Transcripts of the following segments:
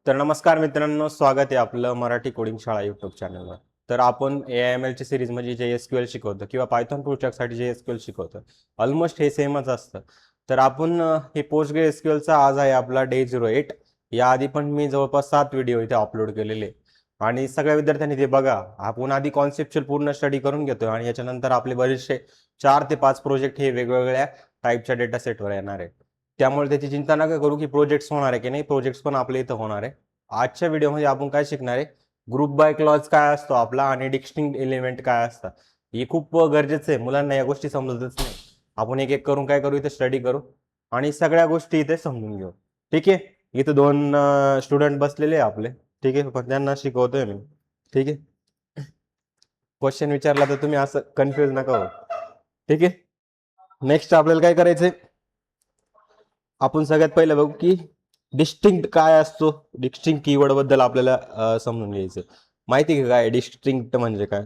तर नमस्कार मित्रांनो, स्वागत आहे आपलं मराठी कोडिंग शाळा युट्यूब चॅनलवर. तर आपण AIML ची सिरीज म्हणजे JSQL शिकवतो किंवा पायथॉन प्रोजेक्टसाठी JSQL शिकवतो. ऑलमोस्ट हे सेमच असतं. तर आपण हे PostgreSQLचा आज आहे आपला डे 08. याआधी पण मी जवळपास 7 व्हिडिओ इथे अपलोड केलेले आणि सगळ्या विद्यार्थ्यांनी ते बघा. आपण आधी कॉन्सेप्च्युअल पूर्ण स्टडी करून घेतोय आणि याच्यानंतर आपले बरेचसे 4 ते 5 प्रोजेक्ट हे वेगवेगळ्या टाईपच्या डेटा सेटवर येणार आहे. त्यामुळे त्याची चिंता नका करू की प्रोजेक्ट्स होणार आहे की नाही. प्रोजेक्ट्स पण आपल्या इथं होणार आहे. आजच्या व्हिडिओमध्ये आपण काय शिकणार आहे, ग्रुप बाय क्लॉज काय असतो आपला आणि डिस्टिंक्ट एलिमेंट काय असतात. हे खूप गरजेचं आहे. मुलांना या गोष्टी समजतच नाही. आपण एक एक करून काय करू, इथे स्टडी करू आणि सगळ्या गोष्टी इथे समजून घेऊ. ठीक आहे. इथे 2 स्टुडंट बसलेले आहे आपले. ठीक आहे. पण त्यांना शिकवतोय मी. ठीक आहे. क्वेश्चन विचारला तर तुम्ही असं कन्फ्युज नका हो. ठीक आहे. नेक्स्ट आपल्याला काय करायचंय, आपण सगळ्यात पहिलं बघू की डिस्टिंक्ट काय असतो. डिस्टिंक्ट कीवर्ड बद्दल आपल्याला समजून घ्यायचं. माहिती आहे का काय डिस्टिंक्ट म्हणजे काय?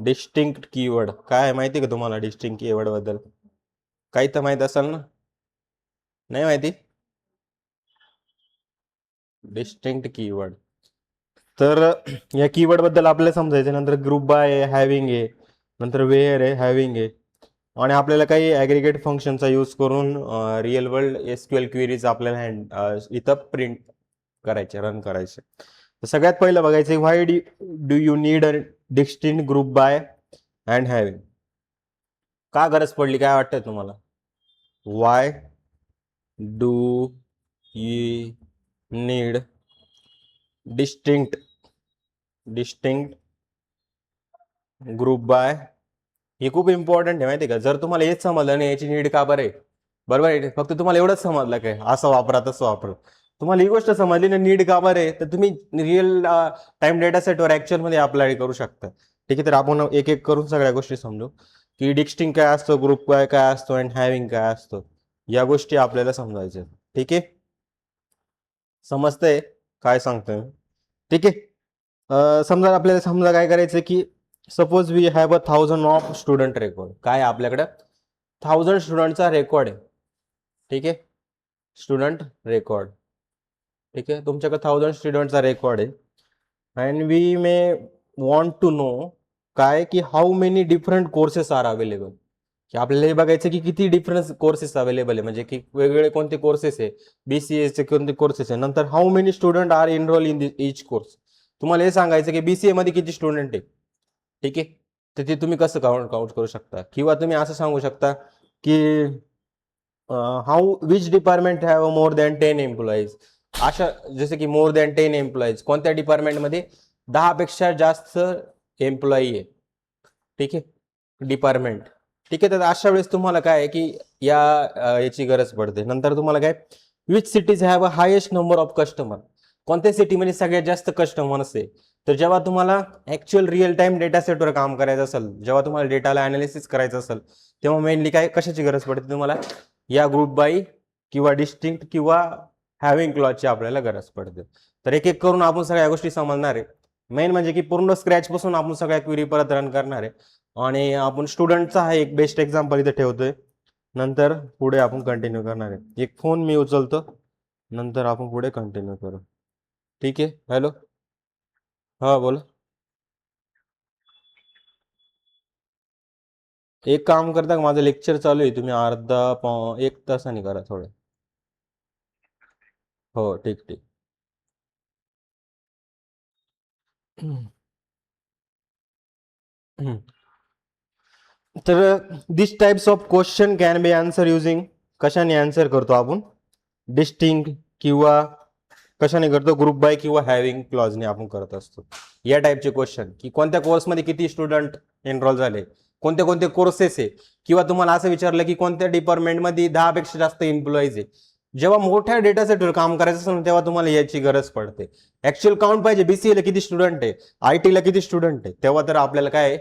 डिस्टिंक्ट कीवर्ड काय माहिती का तुम्हाला? डिस्टिंक्ट कीवर्ड बद्दल काही तर माहित असेल ना? नाही माहिती? डिस्टिंक्ट कीवर्ड तर या कीवर्ड बद्दल आपल्याला समजायचं. नंतर ग्रुप बाय आहे, हॅव्हिंग आहे, नंतर वेअर आहे, हॅव्हिंग आहे आणि आपल्याला काही ॲग्रिगेट फंक्शनचा यूज करून रिअल वर्ल्ड SQL क्वेरीज आपल्याला इथं प्रिंट करायचे, रन करायचे. तर सगळ्यात पहिलं बघायचं, why do you need a distinct group by and having. का गरज पडली, काय वाटतंय तुम्हाला? Why do you need distinct group by. हे खूप इम्पॉर्टंट आहे माहिती आहे का. जर तुम्हाला हेच समजलं नाही याची नीड का बरं आहे, बरोबर आहे, फक्त तुम्हाला एवढंच समजलं काय असं वापरा तसं वापरा, तुम्हाला ही गोष्ट समजली ना नीड का बरं आहे, तर तुम्ही रिअल टाइम डेटा सेटवर ऍक्च्युअलमध्ये अप्लाय करू शकता. ठीक आहे. तर आपण एक एक करून सगळ्या गोष्टी समजू की डिस्टिंक्ट काय असतो, ग्रुप काय असतो अँड हॅव्हिंग काय असतो. या गोष्टी आपल्याला समजायच्या. ठीक आहे. समजतंय काय सांगतोय? ठीक आहे. समजा काय करायचं की suppose we have 1000 of student record. काय आपल्याकडे 1000 स्टुडंटचा रेकॉर्ड आहे. ठीक आहे. Student record. ठीक आहे. तुमच्याकडे 1000 स्टुडंटचा रेकॉर्ड आहे and we may want to know काय की how many different courses are available. की आपल्याला हे बघायचं की किती डिफरंट कोर्सेस अवेलेबल आहे, म्हणजे की वेगवेगळे कोणते कोर्सेस आहे, BCAचे कोणते कोर्सेस आहे, नंतर how many student are enrol in each course. तुम्हाला हे सांगायचं की BCA मध्ये किती स्टुडंट आहे. ठीक आहे. तर ते तुम्ही कसं काउंट करू शकता, किंवा तुम्ही असं सांगू शकता की how which department have more than 10 employees. अशा जसे की मोर दॅन 10 एम्प्लॉईज, कोणत्या डिपार्टमेंटमध्ये 10 पेक्षा जास्त एम्प्लॉई आहे. ठीक आहे. डिपार्टमेंट. ठीक आहे. तर अशा वेळेस तुम्हाला काय आहे की याची गरज पडते. नंतर तुम्हाला काय, which cities have a highest number of customer. कोणत्या सिटीमध्ये सगळ्यात जास्त कस्टमर्स आहे. तर जेव्हा तुम्हाला ऍक्च्युअल रिअल टाइम डेटा सेटवर काम करायचं असेल, जेव्हा तुम्हाला डेटाला अनालिसिस करायचं असेल, तेव्हा मेनली काय कशाची गरज पडते तुम्हाला, या ग्रुप बाय किंवा डिस्टिंक्ट किंवा हॅव्हिंग क्लॉजची आपल्याला गरज पडते. तर एक एक करून आपण सगळ्या गोष्टी समजणार आहे. मेन म्हणजे की पूर्ण स्क्रॅच पासून आपण सगळ्या क्वेरी परत रन करणार आहे आणि आपण स्टुडंटचा हा एक बेस्ट एक्झाम्पल इथे ठेवतोय. नंतर पुढे आपण कंटिन्यू करणार आहे. एक फोन मी उचलतो, नंतर आपण पुढे कंटिन्यू करू. ठीक आहे. हॅलो, हा बोला. एक काम करता का, माझं लेक्चर चालू आहे, तुम्ही एक तासाने करा थोडं. हो ठीक ठीक. तर this types of question can be answer using, कशाने आन्सर करतो आपण, डिस्टिंक्ट किंवा कशाने करतो, ग्रुप बाय किंवा हॅव्हिंग क्लॉजने आपण करत असतो. या टाईपचे क्वेश्चन की कोणत्या कोर्समध्ये किती स्टुडंट एनरोल झाले, कोणते कोणते कोर्सेस आहे, किंवा तुम्हाला असं विचारलं की कोणत्या डिपार्टमेंटमध्ये 10 पेक्षा जास्त एम्प्लॉईज आहे. जेव्हा मोठ्या डेटा सेटवर काम करायचं असेल तेव्हा तुम्हाला याची गरज पडते. ऍक्च्युअल काउंट पाहिजे, BCA ला किती स्टुडंट आहे, IT ला किती स्टुडंट आहे, तेव्हा तर आपल्याला काय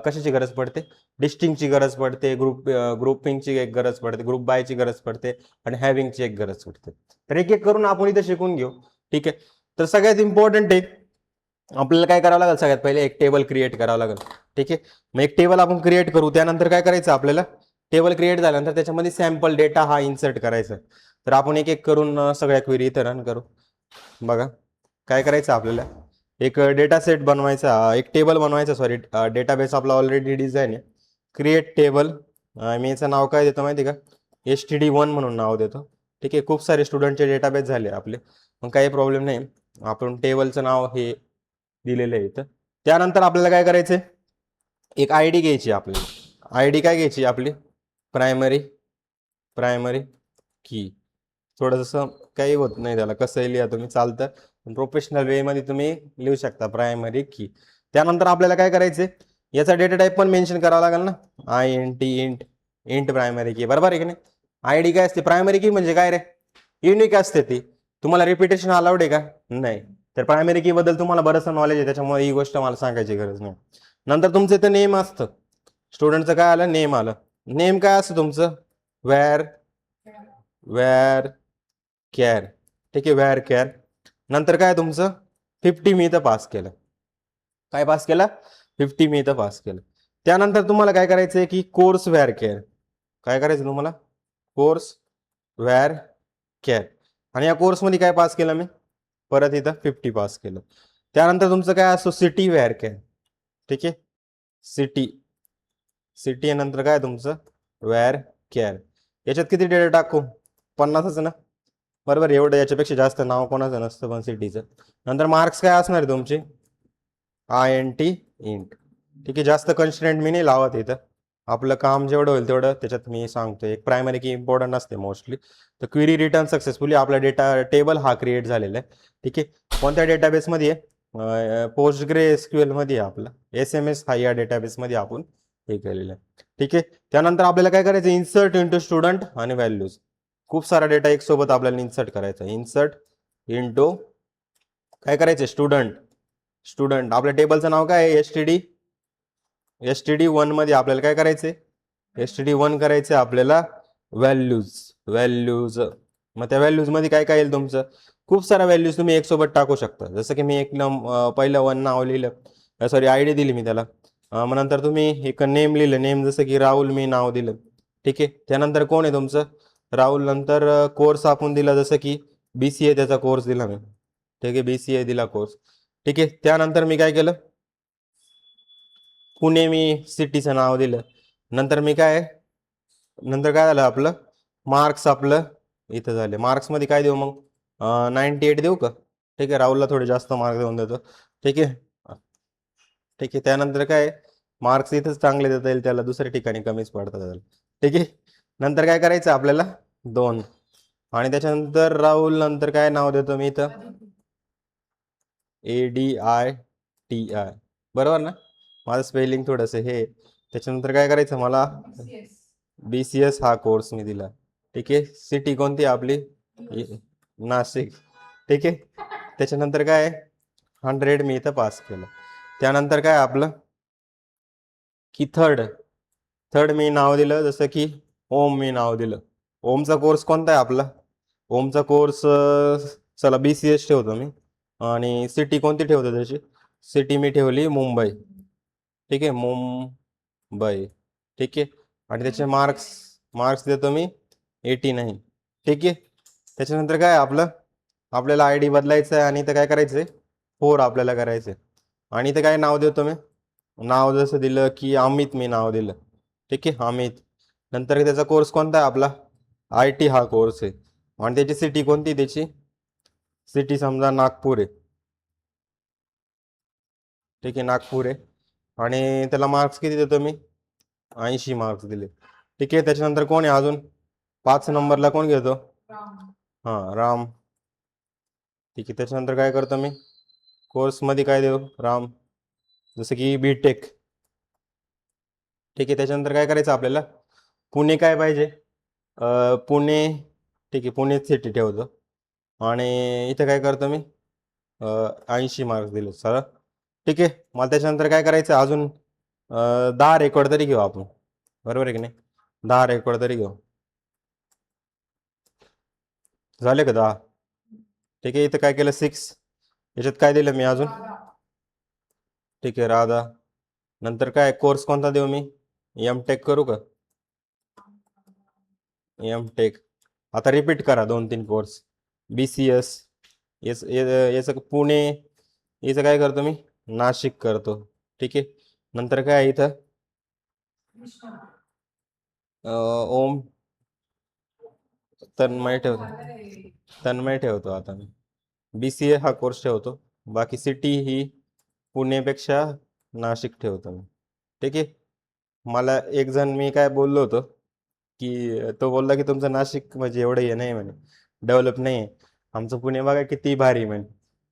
कशाची गरज पडते, डिस्टिंक्टची गरज पडते, ग्रुपिंगची एक गरज पडते, ग्रुप बायची गरज पडते आणि हॅव्हिंगची एक गरज पडते. तर एक एक करून आपण इथे शिकून घेऊ. ठीक आहे. तर सगळ्यात इम्पॉर्टंट आहे आपल्याला काय करावं लागेल, सगळ्यात पहिले एक टेबल क्रिएट करावं लागेल. ठीक आहे, मग एक टेबल आपण क्रिएट करू. त्यानंतर काय करायचं आपल्याला, टेबल क्रिएट झाल्यानंतर त्याच्यामध्ये सॅम्पल डेटा हा इन्सर्ट करायचा. तर आपण एक एक करून सगळ्या क्वेरी इथं रन करू. बघा काय करायचं आपल्याला, एक डेटा सेट बनवायचा, एक टेबल बनवायचा, सॉरी डेटाबेस आपला ऑलरेडी डिझाईन आहे. क्रिएट टेबल, मी याचं नाव काय देतो माहिती का, STD1 म्हणून नाव देतो. ठीक आहे, खूप सारे स्टुडंटचे डेटाबेस झाले आपले, मग काही प्रॉब्लेम नाही. आपण टेबलचं नाव हे दिलेलं आहे इथं. त्यानंतर आपल्याला काय करायचंय, एक ID घ्यायची आपल्याला. ID काय घ्यायची आपली, प्रायमरी की. थोडंसं काही होत नाही त्याला, कसंही लिहा तुम्ही चालतं, प्रोफेशनल वे मध्ये तुम्ही लिहू शकता प्रायमरी की. त्यानंतर आपल्याला काय करायचंय, याचा डेटा टाईप पण मेन्शन करावा लागेल ना, INT इंट प्रायमरी की. बरोबर आहे की नाही. ID काय असते, प्रायमरी की म्हणजे काय रे, युनिक असते ती. तुम्हाला रिपिटेशन अलाउड आहे का, नाही. तर प्रायमरी की बद्दल तुम्हाला बरंचसं नॉलेज आहे, त्याच्यामुळे ही गोष्ट मला सांगायची गरज नाही. नंतर तुमचं इथं नेम असतं, स्टुडंटचं काय आलं, नेम आलं. नेम काय असतं तुमचं, वॅर कॅर. ठीक आहे, वॅर कॅर. नंतर काय तुमचं 50 मी इथं पास केलं. काय पास केलं, 50 मी इथं पास केलं. त्यानंतर तुम्हाला काय करायचंय की कोर्स वॅर कॅर. काय करायचं तुम्हाला, कोर्स वॅर कॅर. आणि या कोर्समध्ये काय पास केलं मी, परत इथं 50 पास केलं. त्यानंतर तुमचं काय असतो, सिटी वॅर कॅर. ठीक आहे, सिटी नंतर काय तुमचं वॅर कॅर. याच्यात किती डेटा टाकू, 50च ना. बरोबर, एवढं याच्यापेक्षा जास्त नाव कोणाचं नसतं पण सिटीचं. नंतर मार्क्स काय असणार आहे तुमचे, INT इंट. ठीक आहे, जास्त कन्स्ट्रेंट मी नाही लावत इथं, आपलं काम जेवढं होईल तेवढं त्याच्यात मी सांगतो. एक प्रायमरी की इम्पॉर्टंट असते मोस्टली. तर क्वेरी रिटर्न सक्सेसफुली, आपला डेटा टेबल हा क्रिएट झालेला आहे. ठीक आहे, कोणत्या डेटाबेसमध्ये आहे, PostgreSQL मध्ये आहे आपला. SMS हा या डेटाबेसमध्ये आपण हे केलेलं आहे. ठीक आहे, त्यानंतर आपल्याला काय करायचं, इन्सर्ट इंटू स्टुडंट आणि व्हॅल्यूज. खूप सारा डेटा एक सोबत आपल्याला इन्सर्ट करायचा. इन्सर्ट इंटू काय करायचं, स्टुडंट आपल्या टेबलचं नाव काय आहे, STD1 मध्ये आपल्याला काय करायचंय, STD1 करायचं आपल्याला व्हॅल्यूज. मग त्या व्हॅल्यूज मध्ये काय काय येईल तुमचं, खूप साऱ्या व्हॅल्यूज तुम्ही एक सोबत टाकू शकता. जसं की मी एक पहिलं 1 नाव लिहिलं, सॉरी ID दिली मी त्याला. मग नंतर तुम्ही एक नेम लिहिलं, नेम जसं की राहुल मी नाव दिलं. ठीक आहे, त्यानंतर कोण आहे तुमचं, राहुल. नंतर कोर्स आपण दिला, जसं की BCA त्याचा कोर्स दिला मी. ठीक आहे, BCA दिला कोर्स. ठीक आहे, त्यानंतर मी काय केलं, पुणे मी सिटीचं नाव दिलं. नंतर मी काय, नंतर काय झालं आपलं, मार्क्स आपलं इथं झाले. मार्क्समध्ये काय देऊ मग, 98 देऊ का. ठीक आहे, राहुलला थोडे जास्त मार्क्स देऊन देतो. ठीक आहे, ठीक आहे. त्यानंतर काय, मार्क्स इथंच चांगले देता येईल त्याला, दुसऱ्या ठिकाणी कमीच पडतात त्याला. ठीक आहे, नंतर काय करायचं आपल्याला 2. आणि त्याच्यानंतर राहुल नंतर काय नाव देतो मी इथं, ADITI. बरोबर ना, माझं स्पेलिंग थोडंसं हे. त्याच्यानंतर काय करायचं मला, BCS हा कोर्स मी दिला. ठीक आहे, सिटी कोणती आपली, नाशिक. ठीक आहे, त्याच्यानंतर काय 100 मी इथं पास केलं. त्यानंतर काय आपलं की थर्ड मी नाव दिलं, जसं की ओम मी नाव दिलं. ओमचा कोर्स कोणता आहे आपला, ओमचा कोर्स चला BCS ठेवतो मी. आणि सिटी कोणती ठेवतो त्याची, सिटी मी ठेवली मुंबई. ठीक आहे, मुंबई. ठीक आहे, आणि त्याचे मार्क्स देतो मी 89. ठीक आहे, त्याच्यानंतर काय आपलं, आपल्याला ID बदलायचं आहे आणि इथं काय करायचंय 4 आपल्याला करायचंय. आणि इथं काय नाव देतो मी, नाव जसं दिलं की अमित मी नाव दिलं. ठीक आहे, अमित. नंतर त्याचा कोर्स कोणता आहे आपला, IT हा कोर्स आहे. आणि त्याची सिटी कोणती, त्याची सिटी समजा नागपूर आहे. ठीक आहे, नागपूर आहे. आणि त्याला मार्क्स किती देतो मी, 80 मार्क्स दिले. ठीक आहे, त्याच्यानंतर कोण आहे अजून, 5 नंबरला कोण घेतो, हां राम. ठीक आहे, त्याच्यानंतर काय करतो मी, कोर्समध्ये काय देऊ, राम, जसं की BTech. ठीक आहे, त्याच्यानंतर काय करायचं आपल्याला, पुणे काय पाहिजे, पुणे. ठीक आहे, पुणे सिटी ठेवतो. आणि इथं काय करतो मी, 80 मार्क्स दिले सर. ठीक आहे, मला त्याच्यानंतर काय करायचं अजून, 10 रेकॉर्ड तरी घेऊ आपण. बरोबर आहे की नाही, 10 रेकॉर्ड तरी घेऊ. झाले का 10. ठीक आहे, इथं काय केलं 6. याच्यात काय दिलं मी अजून, ठीक आहे राधा. नंतर काय कोर्स कोणता देऊ मी? टेक करू का? टेक. आता रिपीट करा 2-3 कोर्स. BCS याचं पुणे, याचं काय करतो मी? नाशिक करतो. ठीक आहे. नंतर काय आहे इथं? ओम तन्मय ठेवतो आता मी. BCA हा कोर्स ठेवतो. बाकी सिटी ही पुणेपेक्षा नाशिक ठेवतो मी. ठीक आहे. मला एक जण मी काय बोललो होतो की तो बोलला की तुमचं नाशिक म्हणजे एवढं हे नाही म्हणे, डेव्हलप नाही आहे. आमचं पुणे बघा किती भारी म्हणे.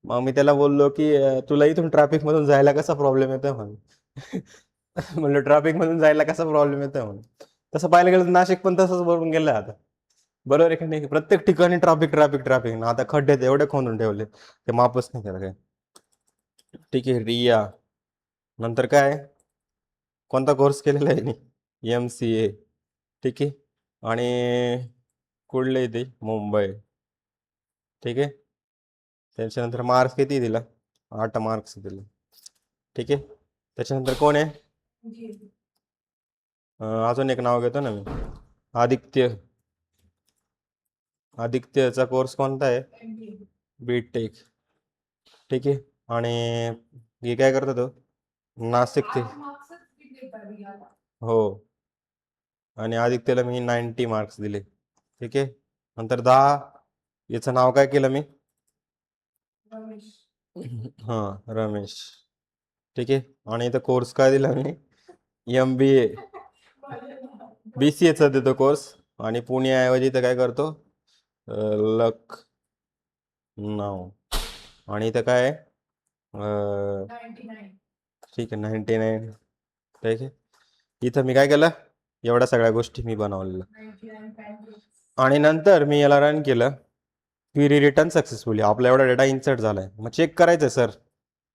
मग मी त्याला बोललो की तुला इथून ट्रॅफिक मधून जायला कसा प्रॉब्लेम येतो म्हणे. म्हणलं ट्रॅफिक मधून जायला कसा प्रॉब्लेम येतो म्हणे. तसं पाहायला गेलं तर नाशिक पण तसंच बनून गेलं आता. बरोबर आहे की नाही? प्रत्येक ठिकाणी ट्रॅफिक ट्रॅफिक ट्रॅफिक ना. आता खड्डे एवढे खोदून ठेवले ते मापच नाही त्याला काय. ठीक आहे. रिया. नंतर काय कोणता कोर्स केलेला आहे मी? MCA. ठीक आहे. आणि कुठले ते? मुंबई. ठीक आहे. त्याच्यानंतर मार्क्स किती दिला? 8 मार्क्स दिले. ठीक आहे. त्याच्यानंतर कोण आहे? अजून एक नाव घेतो ना मी. आदित्य. आदित्यचा कोर्स कोणता आहे? BTech. ठीक आहे. आणि हे काय करतो तो? नाशिक ते. हो. आणि आदित्यला मी 90 मार्क्स दिले. ठीक आहे. नंतर 10. याचं नाव काय केलं मी? हां, रमेश. ठीक आहे. आणि इथं कोर्स काय दिला मी? MBA. BCAचा देतो कोर्स. आणि पुण्याऐवजी इथं काय करतो? लक नाव. आणि इथं काय आहे? ठीक आहे. 99. ठीक आहे. इथं मी काय केलं? एवढ्या सगळ्या गोष्टी मी बनवलेल्या. आणि नंतर मी याला रन केलं. Query return successfully. आपला एवढा डेटा इन्सर्ट झालाय. मग चेक करायचं सर,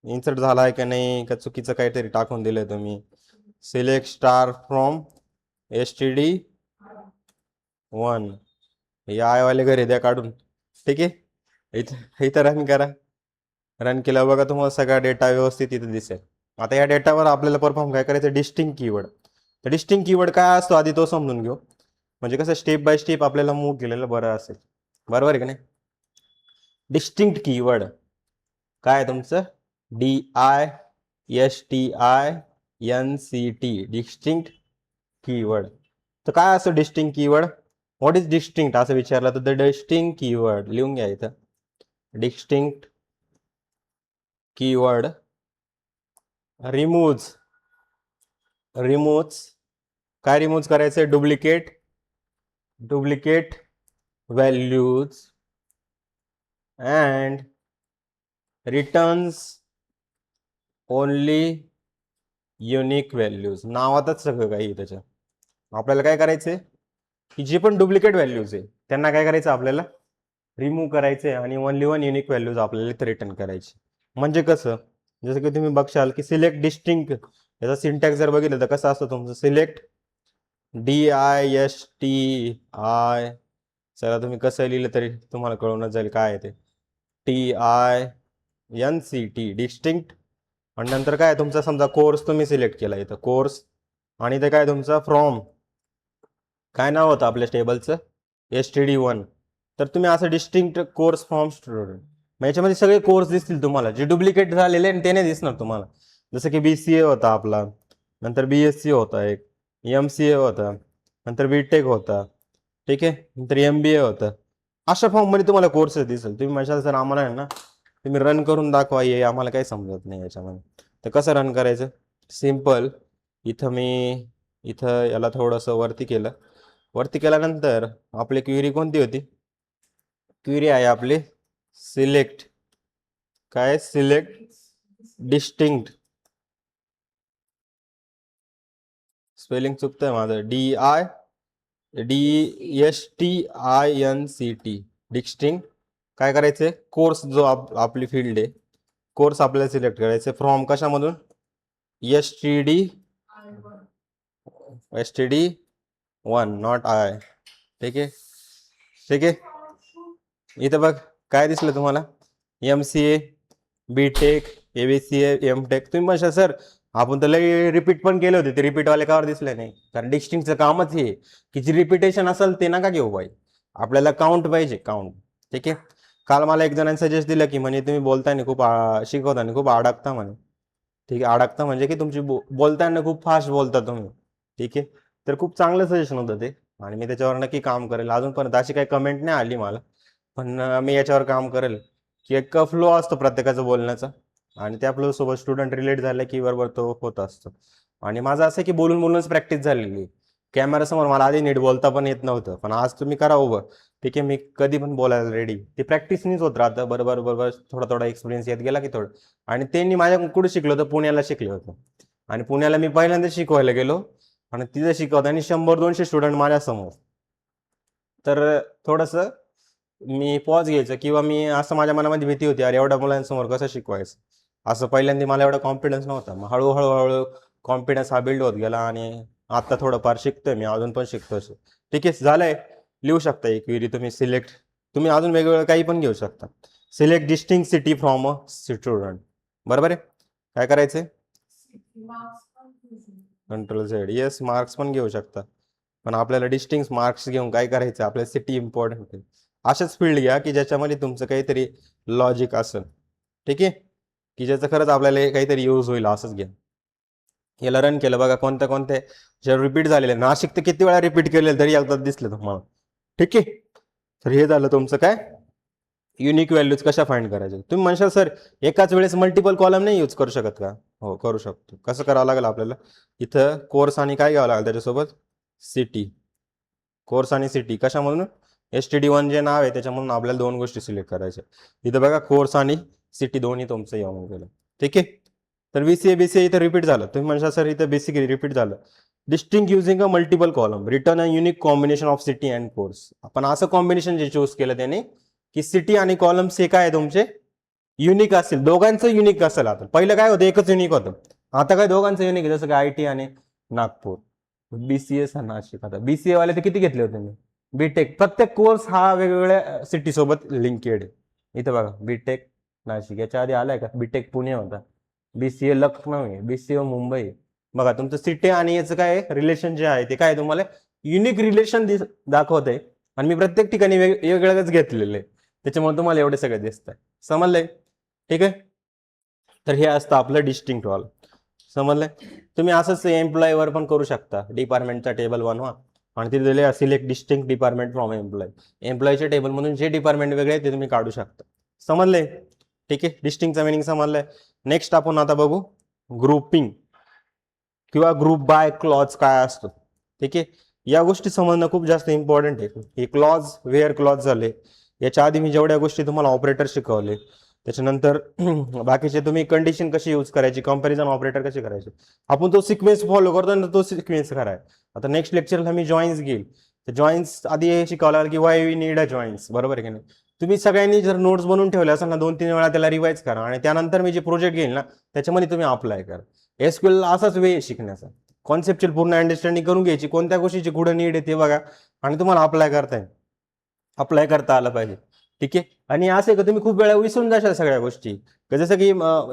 इन्सर्ट झालाय का नाही, का चुकीचं काहीतरी टाकून दिलंय तुम्ही. Select star from STD1. हे आयवाले घरी द्या काढून. ठीक आहे. इथं रन करा. रन केल्यावर बघा तुम्हाला सगळा डेटा व्यवस्थित इथं दिसेल. आता या डेटावर आपल्याला परफॉर्म काय करायचं? Distinct keyword. तर डिस्टिंग कीवर्ड काय असतो आधी तो समजून घेऊ. म्हणजे कसं स्टेप बाय स्टेप आपल्याला मूव्ह केलेलं बरं असेल. बरोबर आहे का नाही? डिस्टिंक्ट कीवर्ड काय आहे तुमचं? DISTINCT. Distinct keyword. तर काय असतं distinct keyword? What is distinct असं विचारलं तर द डिस्टिंक्ट कीवर्ड लिहून घ्या इथं. डिस्टिंक्ट कीवर्ड रिमूव्ह काय रिमूव्ह करायचं? Duplicate values and returns only unique values. नावातच सगळं काही त्याच्या. आपल्याला काय करायचंय की जे पण डुप्लिकेट व्हॅल्यूज आहे त्यांना काय करायचं? आपल्याला रिमूव्ह करायचे आणि ओनली वन युनिक व्हॅल्यूज आपल्याला इथे रिटर्न करायची. म्हणजे कसं? जसं की तुम्ही बघशाल की सिलेक्ट डिस्टिंक्ट, याचा सिंटॅक्स जर बघितलं तर कसं असतं तुमचं? Select DISTI. चला तुम्ही कसं लिहिलं तरी तुम्हाला कळूनच जाईल काय आहे ते. TINCT distinct. आणि नंतर काय तुमचा समजा कोर्स तुम्ही सिलेक्ट केला इथं कोर्स. आणि इथं काय तुमचा फ्रॉम काय नाव होतं आपल्या टेबलचं? STD1. तर तुम्ही असं डिस्टिंक्ट कोर्स फ्रॉम स्टुडंट. मग याच्यामध्ये सगळे कोर्स दिसतील तुम्हाला. जे डुप्लिकेट झालेले आणि ते नाही दिसणार तुम्हाला. जसं की BCA होता आपला, नंतर BSc होता एक, MCA होता, नंतर BTech होता. ठीक आहे. नंतर MBA होतं. अशा फॉर्ममध्ये तुम्हाला कोर्सेस दिसेल. तुम्ही म्हणशाल सर आम्हाला आहे ना तुम्ही रन करून दाखवा, हे आम्हाला काही समजत नाही याच्यामध्ये. तर कसं रन करायचं? सिम्पल. इथं याला थोडंसं वरती केलं. वरती केल्यानंतर आपली क्वेरी कोणती होती? क्वेरी आहे आपली सिलेक्ट डिस्टिंक्ट. स्पेलिंग चुकतंय माझं. DISTINCT distinct. काय करायचंय? कोर्स जो आपली फील्ड आहे, कोर्स आपल्याला सिलेक्ट करायचे फ्रॉम कशामधून? STD1 not I. ठीक आहे. ठीक आहे. इथं बघ काय दिसलं तुम्हाला? MCA, BTech, ABCA M.Tech तुम्ही म्हणशाल सर आपण तर लई रिपीट पण केले होते, ते रिपीटवाले कावर दिसले नाही? कारण डिस्टिंगचं कामच हे की जी रिपिटेशन असेल ते नका घेऊ बाई, आपल्याला काउंट पाहिजे, काउंट. ठीक आहे. काल मला एक जणांनी सजेस्ट दिलं की म्हणे तुम्ही बोलताना खूप शिकवताना खूप अडकता म्हणे. ठीक आहे, अडकता म्हणजे की तुमची बोलताना खूप फास्ट बोलता तुम्ही. ठीक आहे, तर खूप चांगलं सजेशन होतं ते आणि मी त्याच्यावर नक्की काम करेल. अजूनपर्यंत अशी काही कमेंट नाही आली मला, पण मी याच्यावर काम करेल की एक फ्लो असतो प्रत्येकाचा बोलण्याचा आणि त्या फ्लो सोबत स्टुडंट रिलेट झाले की बरोबर तो होत असतो. आणि माझं असं आहे की बोलून बोलूनच प्रॅक्टिस झालेली आहे. कॅमेरासमोर मला आधी नीट बोलता पण येत नव्हतं, पण आज तुम्ही करा उभं. ठीक आहे, मी कधी पण बोलायला रेडी. ते प्रॅक्टिसनीच होत राहतं, बरोबर बरोबर थोडा थोडा एक्सपिरियन्स येत गेला की थोडं. आणि त्यांनी माझ्या कुठे शिकलं होतं, पुण्याला शिकले होतं. आणि पुण्याला मी पहिल्यांदा शिकवायला गेलो आणि तिथं शिकवताना 100-200 स्टुडंट माझ्यासमोर. तर थोडंसं मी पॉज घ्यायचं किंवा मी असं माझ्या मनामध्ये भीती होती, अरे एवढ्या मुलांसमोर कसं शिकवायचं. असं पहिल्यांदा मला एवढा कॉन्फिडन्स नव्हता. मग हळूहळू हळू कॉन्फिडन्स हा बिल्ड होत गेला आणि आता थोडंफार शिकतोय मी, अजून पण शिकतोय. ठीक आहे, झालंय. लिहू शकता एक क्वेरी तुम्ही सिलेक्ट. तुम्ही अजून वेगवेगळं काही पण घेऊ शकता. Select distinct city from a student. बरोबर आहे. काय करायचंय? Control Z. येस, मार्क्स पण घेऊ शकता, पण आपल्याला डिस्टिंग मार्क्स घेऊन काय करायचं, आपल्याला सिटी इम्पॉर्टंट आहे. अशाच फील्ड घ्या की ज्याच्यामध्ये तुमचं काहीतरी लॉजिक असेल. ठीक आहे, की ज्याचं खरंच आपल्याला काहीतरी यूज होईल असंच घ्या. याला रन केलं बघा, कोणत्या कोणत्या जे रिपीट झालेले. नाशिक तर किती वेळा रिपीट केलेलं तरी एकदा दिसलं तुम्हाला. ठीक आहे, तर हे झालं तुमचं काय, युनिक व्हॅल्यूज कशा फाइंड करायचे. तुम्ही म्हणशाल सर एकाच वेळेस मल्टिपल कॉलम नाही यूज करू शकत का? हो, करू शकतो. कसं करावं लागेल आपल्याला, इथं कोर्स आणि काय घ्यावं लागेल त्याच्यासोबत, सिटी. कोर्स आणि सिटी कशामधून, STD1 जे नाव आहे त्याच्यामधून आपल्याला दोन गोष्टी सिलेक्ट करायच्या. इथं बघा कोर्स आणि सिटी दोन्ही तुमचं येऊन गेलं. ठीक आहे, तर BCA इथं रिपीट झालं. तुम्ही म्हणशाल सर इथं बेसिक रिपीट झालं. Distinct using a multiple column, return a unique combination of city and course. आपण असं कॉम्बिनेशन जे चूज केलं त्याने की सिटी आणि कॉलम्स हे काय तुमचे युनिक असेल, दोघांचं युनिक असेल. आता पहिलं काय होतं, एकच युनिक होतं. आता काय दोघांचं युनिक आहे, जसं काय IT आणि नागपूर. BCS नाशिक. आता BCA वाले ते किती घेतले होते मी, बीटेक. प्रत्येक कोर्स हा वेगवेगळ्या सिटी सोबत लिंकेड आहे. इथं बघा बीटेक नाशिक, याच्या आधी आलाय का बीटेक पुणे होता, BCA लखनौ आहे, BCA मुंबई. बघा तुमचं सिटी आणि याचं काय रिलेशन जे आहे ते काय तुम्हाला युनिक रिलेशन दाखवत आहे. आणि मी प्रत्येक ठिकाणी वेगवेगळंच घेतलेलं आहे, त्याच्यामुळे तुम्हाला एवढे सगळे दिसत आहे. समजलंय? ठीक आहे, तर हे असतं आपलं डिस्टिंक्ट वाल. समजलंय? तुम्ही असंच एम्प्लॉयवर पण करू शकता. डिपार्टमेंटचा टेबल बनवा आणि तिथे दिले select distinct department from employee. एम्प्लॉयच्या टेबलमधून जे डिपार्टमेंट वेगळे आहे ते तुम्ही काढू शकता. समजलंय? ठीक आहे, डिस्टिंगचा मिनिंग समजलंय. नेक्स्ट आपण आता बघू ग्रुपिंग किंवा ग्रुप बाय क्लॉज काय असतो. ठीक आहे, या गोष्टी समजणं खूप जास्त इम्पॉर्टंट आहे. हे क्लॉज वेअर क्लॉज झाले. याच्या आधी मी जेवढ्या गोष्टी तुम्हाला ऑपरेटर शिकवले, त्याच्यानंतर बाकीचे तुम्ही कंडिशन कशी यूज करायची, कंपॅरिझन ऑपरेटर कसे करायचे, आपण तो सिक्वेन्स फॉलो करतो ना, तो सिक्वेन्स कराय. आता नेक्स्ट लेक्चरला मी जॉईन्स घेईल. तर जॉईन्स आधी हे शिकावं लागेल की why we need a joins. बरोबर आहे की नाही? तुम्ही सगळ्यांनी जर नोट्स बनवून ठेवले असेल ना, 2-3 वेळा त्याला रिवाइज करा आणि त्यानंतर मी जे प्रोजेक्ट घेईल ना त्याच्यामध्ये तुम्ही अप्लाय करा. SQL असाच वे शिकण्याचा, कॉन्सेप्च्युअल पूर्ण अंडरस्टँडिंग करून घ्यायची, कोणत्या गोष्टीची कुठं नीड आहे ते बघा आणि तुम्हाला अप्लाय करता आलं पाहिजे. ठीक आहे, आणि असं आहे का तुम्ही खूप वेळा विसरून जाशाल सगळ्या गोष्टी. जसं की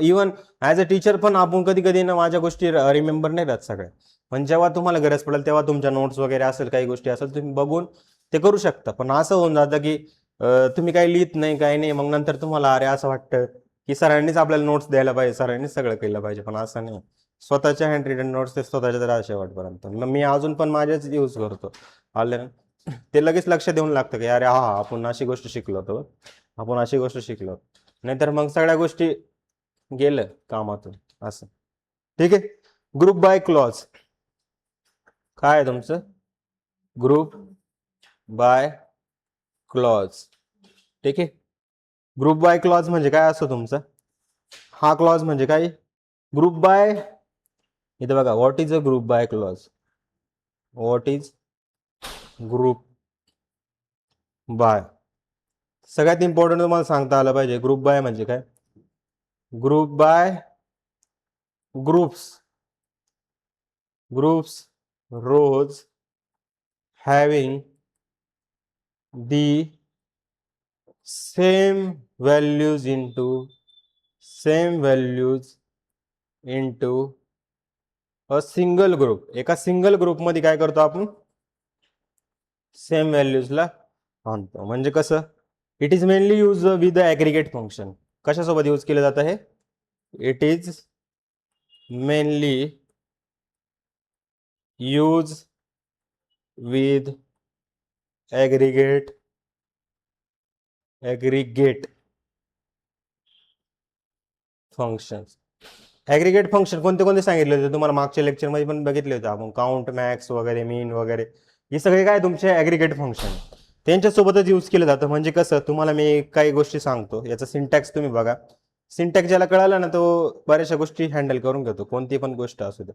इव्हन ॲज अ टीचर पण आपण कधी कधी ना माझ्या गोष्टी रिमेंबर नाही राहत सगळ्या. पण जेव्हा तुम्हाला गरज पडेल तेव्हा तुमच्या नोट्स वगैरे असेल, काही गोष्टी असेल, तुम्ही बघून ते करू शकता. पण असं होऊन जातं की तुम्ही काही लिहित नाही, काही नाही, मग नंतर तुम्हाला अरे असं वाटतं की सरांनीच आपल्याला नोट्स द्यायला पाहिजे, सरांनीच सगळं केलं पाहिजे. पण असं नाही, स्वतःच्या हँड रिटन नोट्स ते स्वतःच्या तर शेवटपर्यंत. मग मी अजून पण माझेच यूज करतो. आले ना, ते लगेच लक्ष देऊन लागतं की अरे हा आपण अशी गोष्ट शिकलो होतो, आपण अशी गोष्ट शिकलो. नाहीतर मग सगळ्या गोष्टी गेलं कामातून असं. ठीक आहे, ग्रुप बाय क्लॉज काय आहे तुमचं, ग्रुप बाय क्लॉज. ठीक आहे, ग्रुप बाय क्लॉज म्हणजे काय असतो तुमचा, हा क्लॉज म्हणजे काय, ग्रुप बाय. इथे बघा what is a group by clause, what is group by. सगळ्यात इम्पॉर्टंट तुम्हाला सांगता आलं पाहिजे ग्रुप बाय म्हणजे काय. Group by groups rows having the same values into same values into a single group. एका सिंगल ग्रुपमध्ये काय करतो आपण, सेम व्हॅल्यूजला आणतो. म्हणजे कसं, it is mainly use with the aggregate function. कशासोबत यूज केलं जातं हे, it is mainly use with aggregate function. Aggregate function कोणते कोणते सांगितले होते तुम्हाला, मागच्या लेक्चरमध्ये पण बघितले होते आपण, काउंट, मॅक्स वगैरे, मीन वगैरे. हे सगळे काय तुमचे ॲग्रिगेट फंक्शन, त्यांच्यासोबतच यूज केलं जातं. म्हणजे कसं, तुम्हाला मी काही गोष्टी सांगतो, याचा सिंटॅक्स तुम्ही बघा. सिंटॅक्स ज्याला कळाला ना, तो बऱ्याचशा गोष्टी हँडल करून घेतो, कोणती पण गोष्ट असू दे.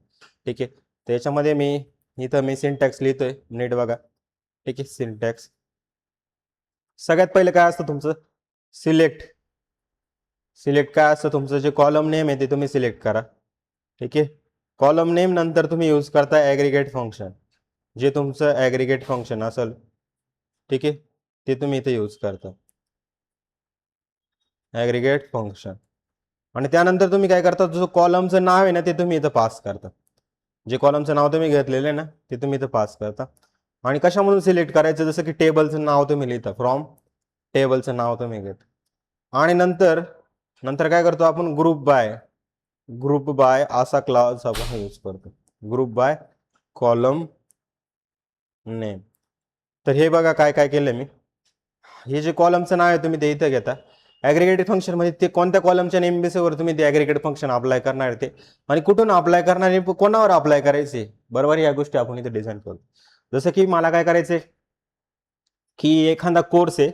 ठीक आहे, त्याच्यामध्ये मी सिंटॅक्स लिहितोय, नीट बघा. ठीक आहे, सिंटॅक्स सगळ्यात पहिलं काय असतं तुमचं, सिलेक्ट काय असतं तुमचं, जे कॉलम नेम आहे ते तुम्ही सिलेक्ट करा. ठीक आहे, कॉलम नेम नंतर तुम्ही यूज करता ॲग्रिगेट फंक्शन. जे तुमचं ॲग्रिगेट फंक्शन असेल, ठीक आहे, ते तुम्ही इथे यूज करता, ॲग्रिगेट फंक्शन. आणि त्यानंतर तुम्ही काय करता, जो कॉलमचं नाव आहे ना ते तुम्ही इथं पास करता. जे कॉलमचं नाव तुम्ही घेतलेलं आहे ना ते तुम्ही इथं पास करता. आणि कशामधून सिलेक्ट करायचं, जसं की टेबलचं नाव तुम्ही लिहिता, फ्रॉम टेबलचं नाव तुम्ही घेता. आणि नंतर नंतर काय करतो आपण, ग्रुप बाय असा क्लास आपण यूज करतो, ग्रुप बाय कॉलम नेम. तर हे बघा काय काय केलं मी, हे जे कॉलमचं नाव आहे तुम्ही ते इथं घेता. ॲग्रिगेटेड फंक्शन मध्ये ते कोणत्या कॉलमच्या नेम बेसवर तुम्ही ते ॲग्रिगेटेड फंक्शन अप्लाय करणार ते, आणि कुठून अप्लाय करणार आहे, कोणावर अप्लाय करायचे, बरोबर. या गोष्टी आपण इथे डिझाईन करतो. जसं की मला काय करायचंय, की एखादा कोर्स आहे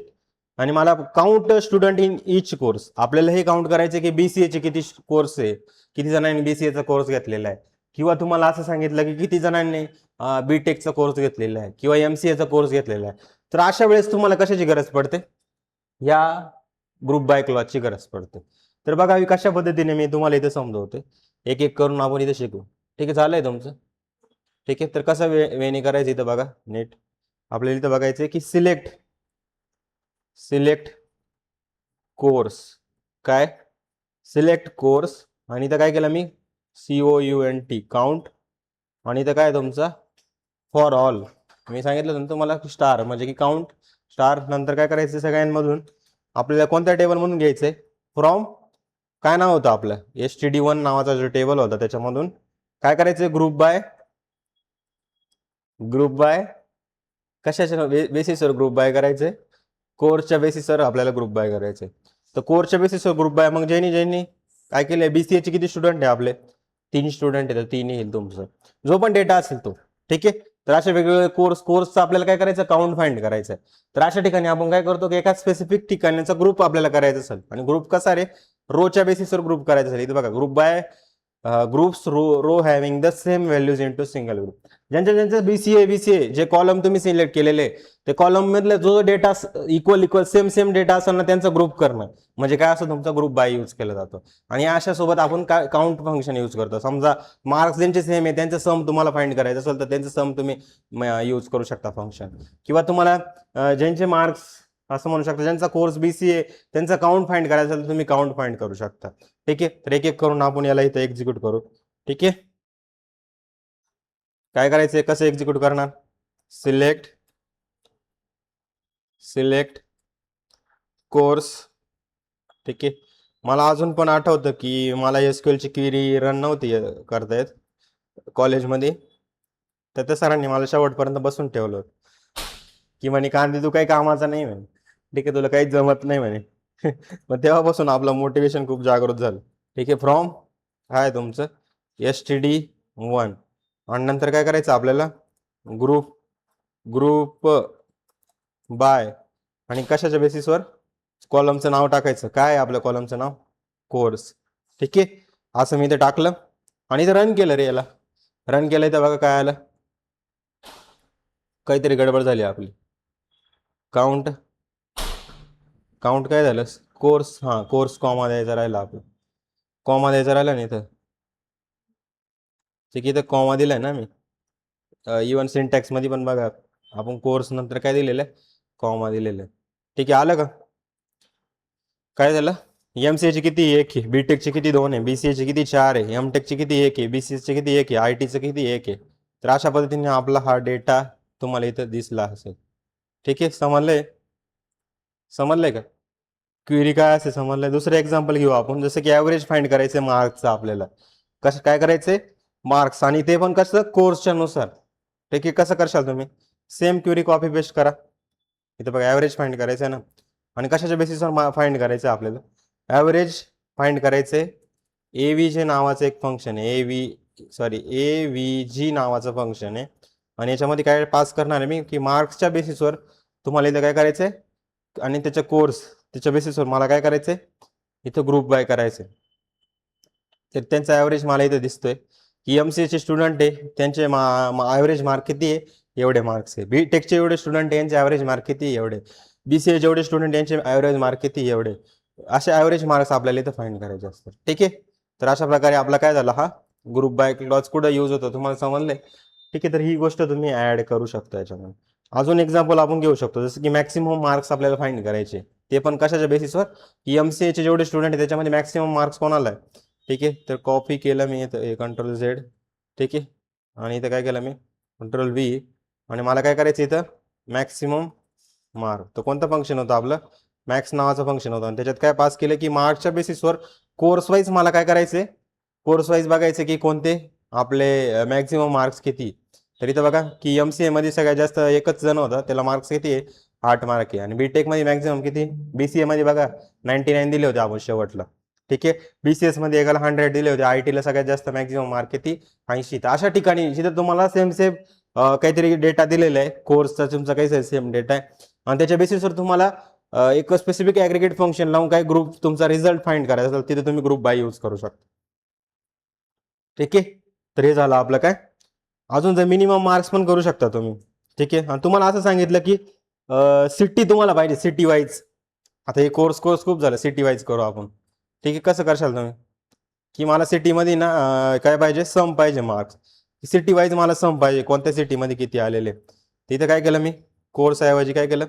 आणि मला count student in each course, आपल्याला हे काउंट करायचे की BCA चे किती कोर्स आहे, किती जणांनी BCA चा कोर्स घेतलेला आहे, किंवा तुम्हाला असं सांगितलं की किती जणांनी BTECचा कोर्स घेतलेला आहे किंवा MCA चा कोर्स घेतलेला आहे. तर अशा वेळेस तुम्हाला कशाची गरज पडते, या ग्रुप बाय क्लॉजची गरज पडते. तर बघा मी कशा पद्धतीने मी तुम्हाला इथे समजवते, एक एक करून आपण इथे शिकू. ठीक आहे, झालंय तुमचं. ठीक आहे, तर कसं वेने करायचं इथं बघा नीट. आपल्याला इथं बघायचं की सिलेक्ट कोर्स, काय सिलेक्ट कोर्स, आणि इथं काय केलं मी, COUNT काउंट, आणि इथं काय तुमचा फॉर ऑल. मी सांगितलं ना तुम्हाला स्टार म्हणजे की काउंट स्टार. नंतर काय करायचं, सगळ्यांमधून आपल्याला कोणत्या टेबलमधून घ्यायचंय, फ्रॉम काय नाव होतं आपलं, STD1 नावाचा जो टेबल होता त्याच्यामधून काय करायचंय, ग्रुप बाय कशाच्या बेसिसवर ग्रुप बाय करायचंय, कोर्सच्या बेसिसवर आपल्याला ग्रुप बाय करायचंय. तर कोर्सच्या बेसिसवर ग्रुप बाय, मग ज्यांनी काय केलंय, BCA चे किती स्टुडंट आहे आपले, 3 स्टुडंट आहेत, 3 येईल तुमचं जो पण डेटा असेल तो. ठीक आहे, तर असे वेगवेगळे कोर्सचं आपल्याला काय करायचं, काउंट फाइंड करायचं आहे. तर अशा ठिकाणी आपण काय करतो की एका स्पेसिफिक ठिकाणचा ग्रुप आपल्याला करायचा असेल, आणि ग्रुप कसा रे, रोच्या बेसिसवर ग्रुप करायचा असेल. इथे बघा, group by groups row having the same values into single group. ज्यांच्या बीसीए जे कॉलम तुम्ही सिलेक्ट केलेले, ते कॉलम मधले जो डेटा इक्वल सेम डेटा असेल ना त्यांचा ग्रुप करणं, म्हणजे काय असं तुमचा ग्रुप बाय यूज केला जातो. आणि अशा सोबत आपण काय काउंट फंक्शन यूज करतो. समजा मार्क्स ज्यांचे सेम आहे त्यांचं सम तुम्हाला फाइंड करायचं असेल तर त्यांचं सम तुम्ही यूज करू शकता फंक्शन. किंवा तुम्हाला ज्यांचे मार्क्स असं म्हणू शकता, ज्यांचा कोर्स BCA त्यांचा काउंट फाइंड करायचा असेल तर तुम्ही काउंट फाइंड करू शकता. ठीक आहे, तर एक एक करून आपण याला इथं एक्झिक्यूट करू. ठीक आहे, काय करायचंय, कसं एक्झिक्यूट करणार, सिलेक्ट कोर्स. ठीक आहे, मला अजून पण आठवतं की मला SQL ची क्वेरी रन नव्हती करता येत कॉलेजमध्ये, तर त्या सरांनी मला शेवटपर्यंत बसून ठेवलं की म्हणे, कांदे तू काही कामाचा नाही म्हणे, ठीक आहे, तुला काहीच जमत नाही म्हणे. मग तेव्हापासून आपलं मोटिवेशन खूप जागृत झालं. ठीक आहे, फ्रॉम काय तुमचं STD1, आणि नंतर काय करायचं आपल्याला, ग्रुप बाय, आणि कशाच्या बेसिसवर, कॉलमचं नाव टाकायचं, काय आपल्या कॉलमचं नाव, कोर्स. ठीक आहे, असं मी इथे टाकलं आणि इथे रन केलं रे, याला रन केलंय तर बघा काय आलं, काहीतरी गडबड झाली आपली. काउंट काय झालं, कोर्स कॉमा द्यायचा राहिला, आपलं कॉमा द्यायचा राहिला नाही तर. ठीक आहे, इथं कॉमा दिलाय ना मी, इव्हन सिंटॅक्स मध्ये पण बघा आपण कोर्स नंतर काय दिलेलं आहे, कॉमा दिलेलं आहे. ठीक आहे, आलं का, काय झालं, एमसीए ची किती एक आहे, बीटेक ची किती दोन आहे, बीसीए ची किती चार आहे, एमटेक ची किती एक आहे, बीसीएस ची किती एक आहे, आयटीचं किती एक आहे. तर अशा पद्धतीने आपला हा डेटा तुम्हाला इथं दिसला असेल. ठीक आहे, समजलंय का? क्वेरी काय असेल समजलंय. दुसरं एक्झाम्पल घेऊ आपण, जसं की ॲव्हरेज फाइंड करायचं मार्क्सचं आपल्याला. कसं काय करायचंय? मार्क्स, आणि ते पण कसं कोर्सच्या नुसार. ठीक आहे, कसं करशाल तुम्ही? सेम क्वेरी कॉपी पेस्ट करा. इथं बघा ॲव्हरेज फाइंड करायचं आहे ना, आणि कशाच्या बेसिसवर फाइंड करायचं आहे आपल्याला? ॲव्हरेज फाइंड करायचंय. एव्हीजे नावाचं एक फंक्शन आहे, एव्हीजी नावाचं फंक्शन आहे. आणि याच्यामध्ये काय पास करणार आहे मी, की मार्क्सच्या बेसिसवर तुम्हाला इथं काय करायचंय, आणि त्याच्या कोर्स त्याच्या बेसिसवर मला काय करायचंय, इथं ग्रुप बाय करायचंय. तर त्यांचा ॲव्हरेज मला इथं दिसतोय की एमसीएचे स्टुडंट आहे, त्यांचे ॲव्हरेज मार्क किती आहे, एवढे मार्क्स आहे. बी टेकचे एवढे स्टुडंट आहे, यांचे ॲव्हरेज मार्क किती, एवढे. बीसीए जेवढे स्टुडंट यांचे ॲव्हरेज मार्क किती, एवढे. असे ॲव्हरेज मार्क्स आपल्याला इथं फाइंड करायचे असतात. ठीक आहे, तर अशा प्रकारे आपला काय झाला, हा ग्रुप बाय क्लॉज कुठं यूज होतो तुम्हाला समजलंय. ठीक आहे, तर ही गोष्ट तुम्ही ऍड करू शकता याच्यामध्ये. अजून एक्झाम्पल आपण घेऊ शकतो, जसं की मॅक्सिमम मार्क्स आपल्याला फाइंड करायचे, ते पण कशाच्या बेसिसवर, की एमसीएचे जेवढे स्टुडंट आहे त्याच्यामध्ये मॅक्सिमम मार्क्स कोणाला आहे. ठीक आहे, तर कॉपी केलं मी इथं कंट्रोल झेड. ठीक आहे, आणि इथं काय केलं मी कंट्रोल व्ही, आणि मला काय करायचं इथं मॅक्सिमम मार्क. तर कोणतं फंक्शन होतं आपलं, मॅक्स नावाचं फंक्शन होतं, आणि त्याच्यात काय पास केलं की मार्क्सच्या बेसिसवर कोर्स वाईज मला काय करायचंय, कोर्स वाईज बघायचं की कोणते आपले मॅक्सिमम मार्क्स किती. तर इथं बघा की एमसीए मध्ये सगळ्यात जास्त एकच जण होता, त्याला मार्क्स किती आहे, 8 मार्क आहे. आणि बीटेक मध्ये मॅक्सिमम किती, बीसीए मध्ये बघा 99 दिले होते आपण शेवटला. ठीक आहे, बीसीएस मध्ये एकाला 100 दिले होते, आयटीला सगळ्यात जास्त मॅक्सिमम मार्क किती, 80. तर अशा ठिकाणी जिथे तुम्हाला सेम सेम काहीतरी डेटा दिलेला आहे, कोर्सचा तुमचा काही सेम डेटा आहे, आणि त्याच्या बेसिसवर तुम्हाला एक स्पेसिफिक ऍग्रिगेट फंक्शन लावून काय ग्रुप तुमचा रिझल्ट फाइंड करायचा असेल, तिथे तुम्ही ग्रुप बाय यूज करू शकता. ठीक आहे, तर हे झालं आपलं काय. अजून जर मिनिमम मार्क्स पण करू शकता तुम्ही. ठीक आहे, आणि तुम्हाला असं सांगितलं की सिटी तुम्हाला पाहिजे, सिटी वाईज. आता हे कोर्स खूप झालं, सिटी वाईज करू आपण. ठीक आहे, कसं करशाल तुम्ही, की मला सिटीमध्ये ना काय पाहिजे, सम पाहिजे मार्क्स. सिटी वाईज मला सम पाहिजे, कोणत्या सिटीमध्ये किती आलेले. तिथं काय केलं मी, कोर्स ऐवजी काय केलं,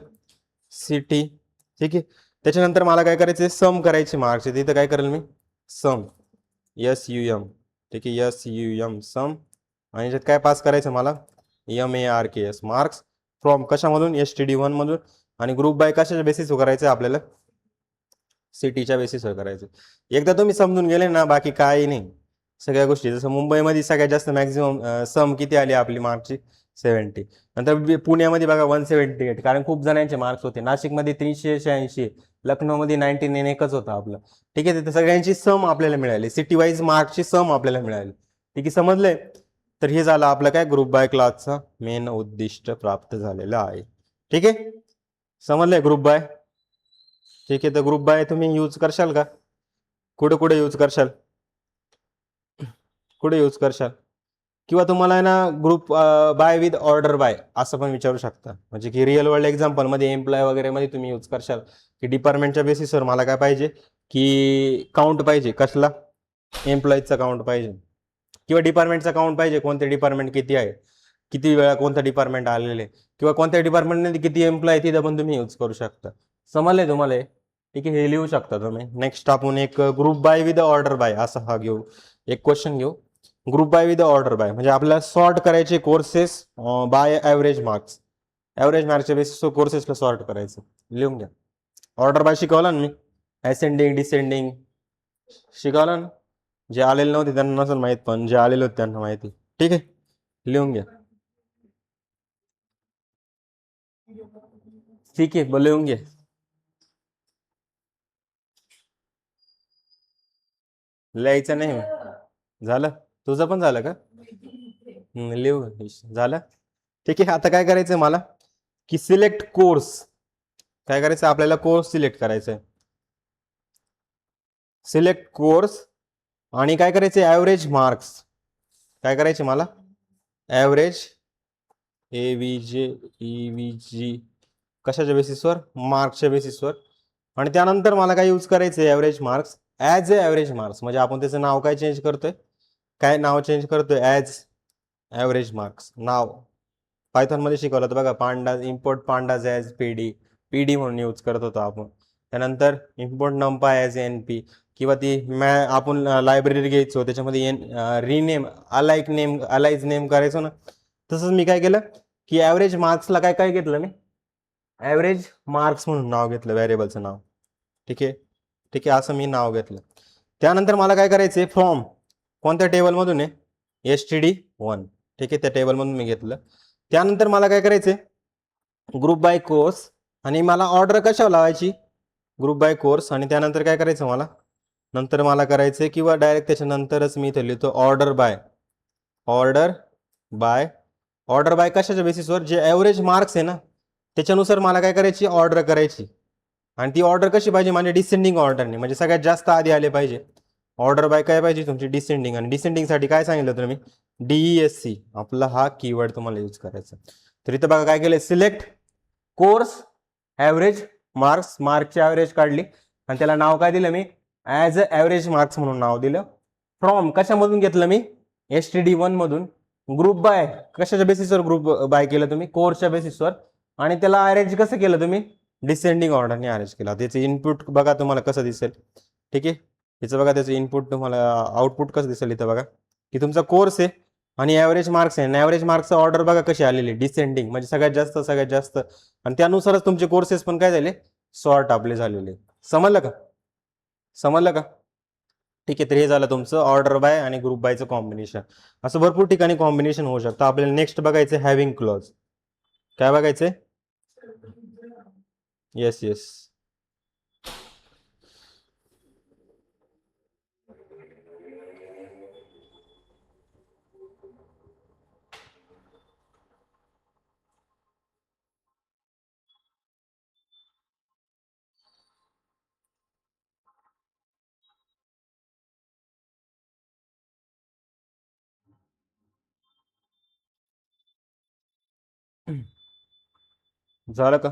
सिटी. ठीक आहे, त्याच्यानंतर मला काय करायचं, सम करायचे मार्क्स. तिथं काय करेल मी, सम, SUM. ठीक आहे, SUM सम, आणि याच्यात काय पास करायचं मला, MARKS मार्क्स, फ्रॉम कशामधून, STD1 मधून. आणि ग्रुप बाय कशाच्या बेसिसवर करायचं आपल्याला, सिटीच्या बेसिसवर करायचं. एकदा तुम्ही समजून गेले ना, बाकी काही नाही सगळ्या गोष्टी. जसं मुंबईमध्ये सगळ्यात जास्त मॅक्झिमम सम किती आली आपली मार्क्सची, 70. नंतर पुण्यामध्ये बघा 178, कारण खूप जणांचे मार्क्स होते. नाशिकमध्ये 386, लखनौमध्ये 99 एकच होता आपलं. ठीक आहे, तिथे सगळ्यांची सम आपल्याला मिळाली, सिटी वाईज मार्क्सची सम आपल्याला मिळाली. ठीक आहे, समजलंय. तर हे झालं आपलं काय, ग्रुप बाय क्लासचा मेन उद्दिष्ट प्राप्त झालेलं आहे. ठीक आहे, समजलंय ग्रुप बाय. ठीक आहे, तर ग्रुप बाय तुम्ही यूज करशाल का, कुठे कुठे यूज करशाल, कुठे यूज करशाल, किंवा तुम्हाला आहे ना group by with order bye असं पण विचारू शकता. म्हणजे की रिअल वर्ल्ड एक्झाम्पल मध्ये एम्प्लॉय वगैरे मध्ये तुम्ही यूज करशाल, की डिपार्टमेंटच्या बेसिसवर मला काय पाहिजे, की काउंट पाहिजे, कसला, एम्प्लॉईजचा काउंट पाहिजे, किंवा डिपार्टमेंटचा काउंट पाहिजे, कोणते डिपार्टमेंट किती आहे, किती वेळा कोणतं डिपार्टमेंट आलेले, किंवा कोणत्या डिपार्टमेंटमध्ये किती एम्प्लॉय, तिथं पण तुम्ही यूज करू शकता. समजलंय तुम्हाला हे? ठीक आहे, हे लिहू शकता तुम्ही. नेक्स्ट आपण एक group by with order by असा हा घेऊ, एक क्वेश्चन घेऊ. Group by with order by म्हणजे आपल्याला सॉर्ट करायचे courses by average marks. Average मार्क्सच्या बेसिसवर कोर्सेसला सॉर्ट करायचं. लिहून घ्या. ऑर्डर बाय शिकवला ना मी, असेंडिंग डिसेंडिंग शिकवला ना. जे आलेले नव्हते त्यांना नसेल माहित, पण जे आलेले होते त्यांना माहिती. ठीक आहे, लिहून घ्या. ठीक आहे, लिहून घ्या. लिहायचं नाही झालं, तुझं पण झालं का, लिहू झालं. ठीक आहे, आता काय करायचंय मला, की सिलेक्ट कोर्स. काय करायचं आपल्याला, कोर्स सिलेक्ट करायचं आहे. सिलेक्ट कोर्स, आणि काय करायचे, ॲव्हरेज मार्क्स. काय करायचे मला, ॲव्हरेज AVG कशाच्या बेसिसवर, मार्क्सच्या बेसिसवर. आणि त्यानंतर मला काय यूज करायचं, average marks as a average marks. म्हणजे आपण त्याचं नाव काय चेंज करतोय, काय नाव चेंज करतोय, ॲज ॲव्हरेज मार्क्स नाव. पायथॉन मध्ये शिकवलं तर बघा, Panda import pandas as PD म्हणून यूज करत होतो आपण. त्यानंतर इम्पोर्ट नंपाय ॲज एन पी, किंवा ती आपण लायब्ररी घ्यायचो त्याच्यामध्ये रिनेम अलाइज नेम करायचो ना, तसंच मी काय केलं की ॲव्हरेज मार्क्सला काय काय घेतलं मी, ॲव्हरेज मार्क्स म्हणून नाव घेतलं, व्हेरिएबलचं नाव. ठीक आहे, ठीक आहे, असं मी नाव घेतलं. त्यानंतर मला काय करायचं, फ्रॉम कोणत्या टेबलमधून आहे, std1. ठीक आहे, त्या टेबलमधून मी घेतलं. त्यानंतर मला काय करायचंय, ग्रुप बाय कोर्स, आणि मला ऑर्डर कशावर लावायची, ग्रुप बाय कोर्स. आणि त्यानंतर काय करायचं मला, नंतर मला करायचंय किंवा डायरेक्ट त्याच्यानंतरच मी इथे लिहितो order by, order by, order by कशाच्या बेसिसवर, जे ॲव्हरेज मार्क्स आहे ना त्याच्यानुसार मला काय करायची, ऑर्डर करायची. आणि ती ऑर्डर कशी पाहिजे, म्हणजे डिसेंडिंग ऑर्डरने, म्हणजे सगळ्यात जास्त आधी आले पाहिजे. ऑर्डर बाय काय पाहिजे तुमची, डिसेंडिंग. आणि डिसेंडिंगसाठी काय सांगितलं तुम्ही, DESC, आपला हा कीवर्ड तुम्हाला यूज करायचा. तर इथं बघा काय केलं, सिलेक्ट कोर्स ॲव्हरेज मार्क्स, मार्कची ॲव्हरेज काढली आणि त्याला नाव काय दिलं मी, ॲज अ ॲव्हरेज मार्क्स म्हणून नाव दिलं. फ्रॉम कशामधून घेतलं मी, std1 मधून. ग्रुप बाय कशाच्या बेसिसवर ग्रुप बाय केलं तुम्ही, कोर्सच्या बेसिसवर. आणि त्याला अरेंज कसं केलं तुम्ही, डिसेंडिंग ऑर्डरने अरेंज केला. त्याचे इनपुट बघा तुम्हाला कसं दिसेल. ठीक आहे, त्याचं बघा त्याचं इनपुट तुम्हाला आउटपुट कसं दिसेल. इथं बघा की तुमचा कोर्स आहे आणि ॲव्हरेज मार्क्स आहे, आणि ॲव्हरेज मार्क्सचा ऑर्डर बघा कशी आलेली, डिसेंडिंग, म्हणजे सगळ्यात जास्त सगळ्यात जास्त. आणि त्यानुसारच तुमचे कोर्सेस पण काय झाले, सॉर्ट आपले झालेले. समजलं का, समजलं का. ठीक आहे, तर हे झालं तुमचं ऑर्डर बाय आणि ग्रुप बायचं कॉम्बिनेशन. असं भरपूर ठिकाणी कॉम्बिनेशन होऊ शकतं. आपल्याला नेक्स्ट बघायचं हॅव्हिंग क्लॉज. काय बघायचंय, येस येस, झालं का.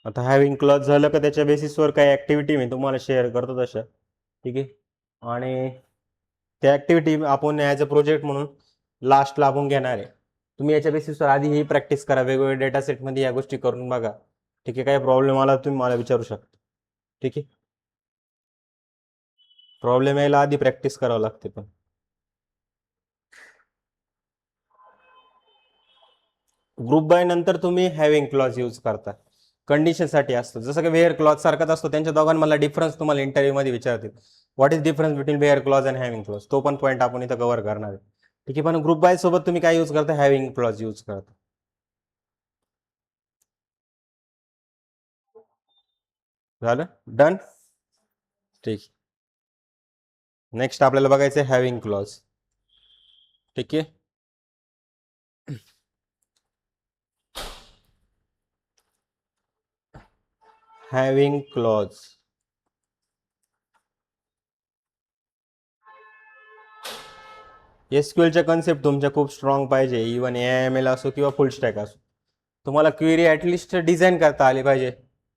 आता हॅव्हिंग क्लॉज झालं का, त्याच्या बेसिसवर काही ऍक्टिव्हिटी मी तुम्हाला शेअर करतो तशा. ठीक आहे, आणि त्या ऍक्टिव्हिटी आपण ॲज अ प्रोजेक्ट म्हणून लास्टला आपण घेणार आहे. तुम्ही याच्या बेसिसवर आधी ही प्रॅक्टिस करा, वेगवेगळ्या डेटा सेटमध्ये या गोष्टी करून बघा. ठीक आहे, काही प्रॉब्लेम आला तुम्ही मला विचारू शकता. ठीक आहे, प्रॉब्लेम यायला आधी प्रॅक्टिस करावं लागते. पण ग्रुप बाय नंतर तुम्ही हॅव्हिंग क्लॉज यूज करता, कंडिशनसाठी असतो. जसं की वेअर क्लॉज सारखाच असतो, त्यांच्या दोघांमधला डिफरन्स तुम्हाला इंटरव्ह्यूमध्ये विचारतील, what is difference between where clause and having clause. तो पण पॉईंट आपण इथं कव्हर करणार आहे. ठीक आहे, पण ग्रुप बाय सोबत तुम्ही काय यूज करता, हॅव्हिंग क्लॉज यूज करता. झालं, डन. ठीक, नेक्स्ट आपल्याला बघायचं हॅव्हिंग क्लॉज. ठीक आहे, हॅव्हिंग क्लॉज. एसक्यूएलच्या कन्सेप्ट तुमच्या खूप स्ट्रॉंग पाहिजे, इव्हन AIML असो किंवा फुल स्टॅक असो. तुम्हाला क्वेरी ॲटलिस्ट डिझाईन करता आली पाहिजे,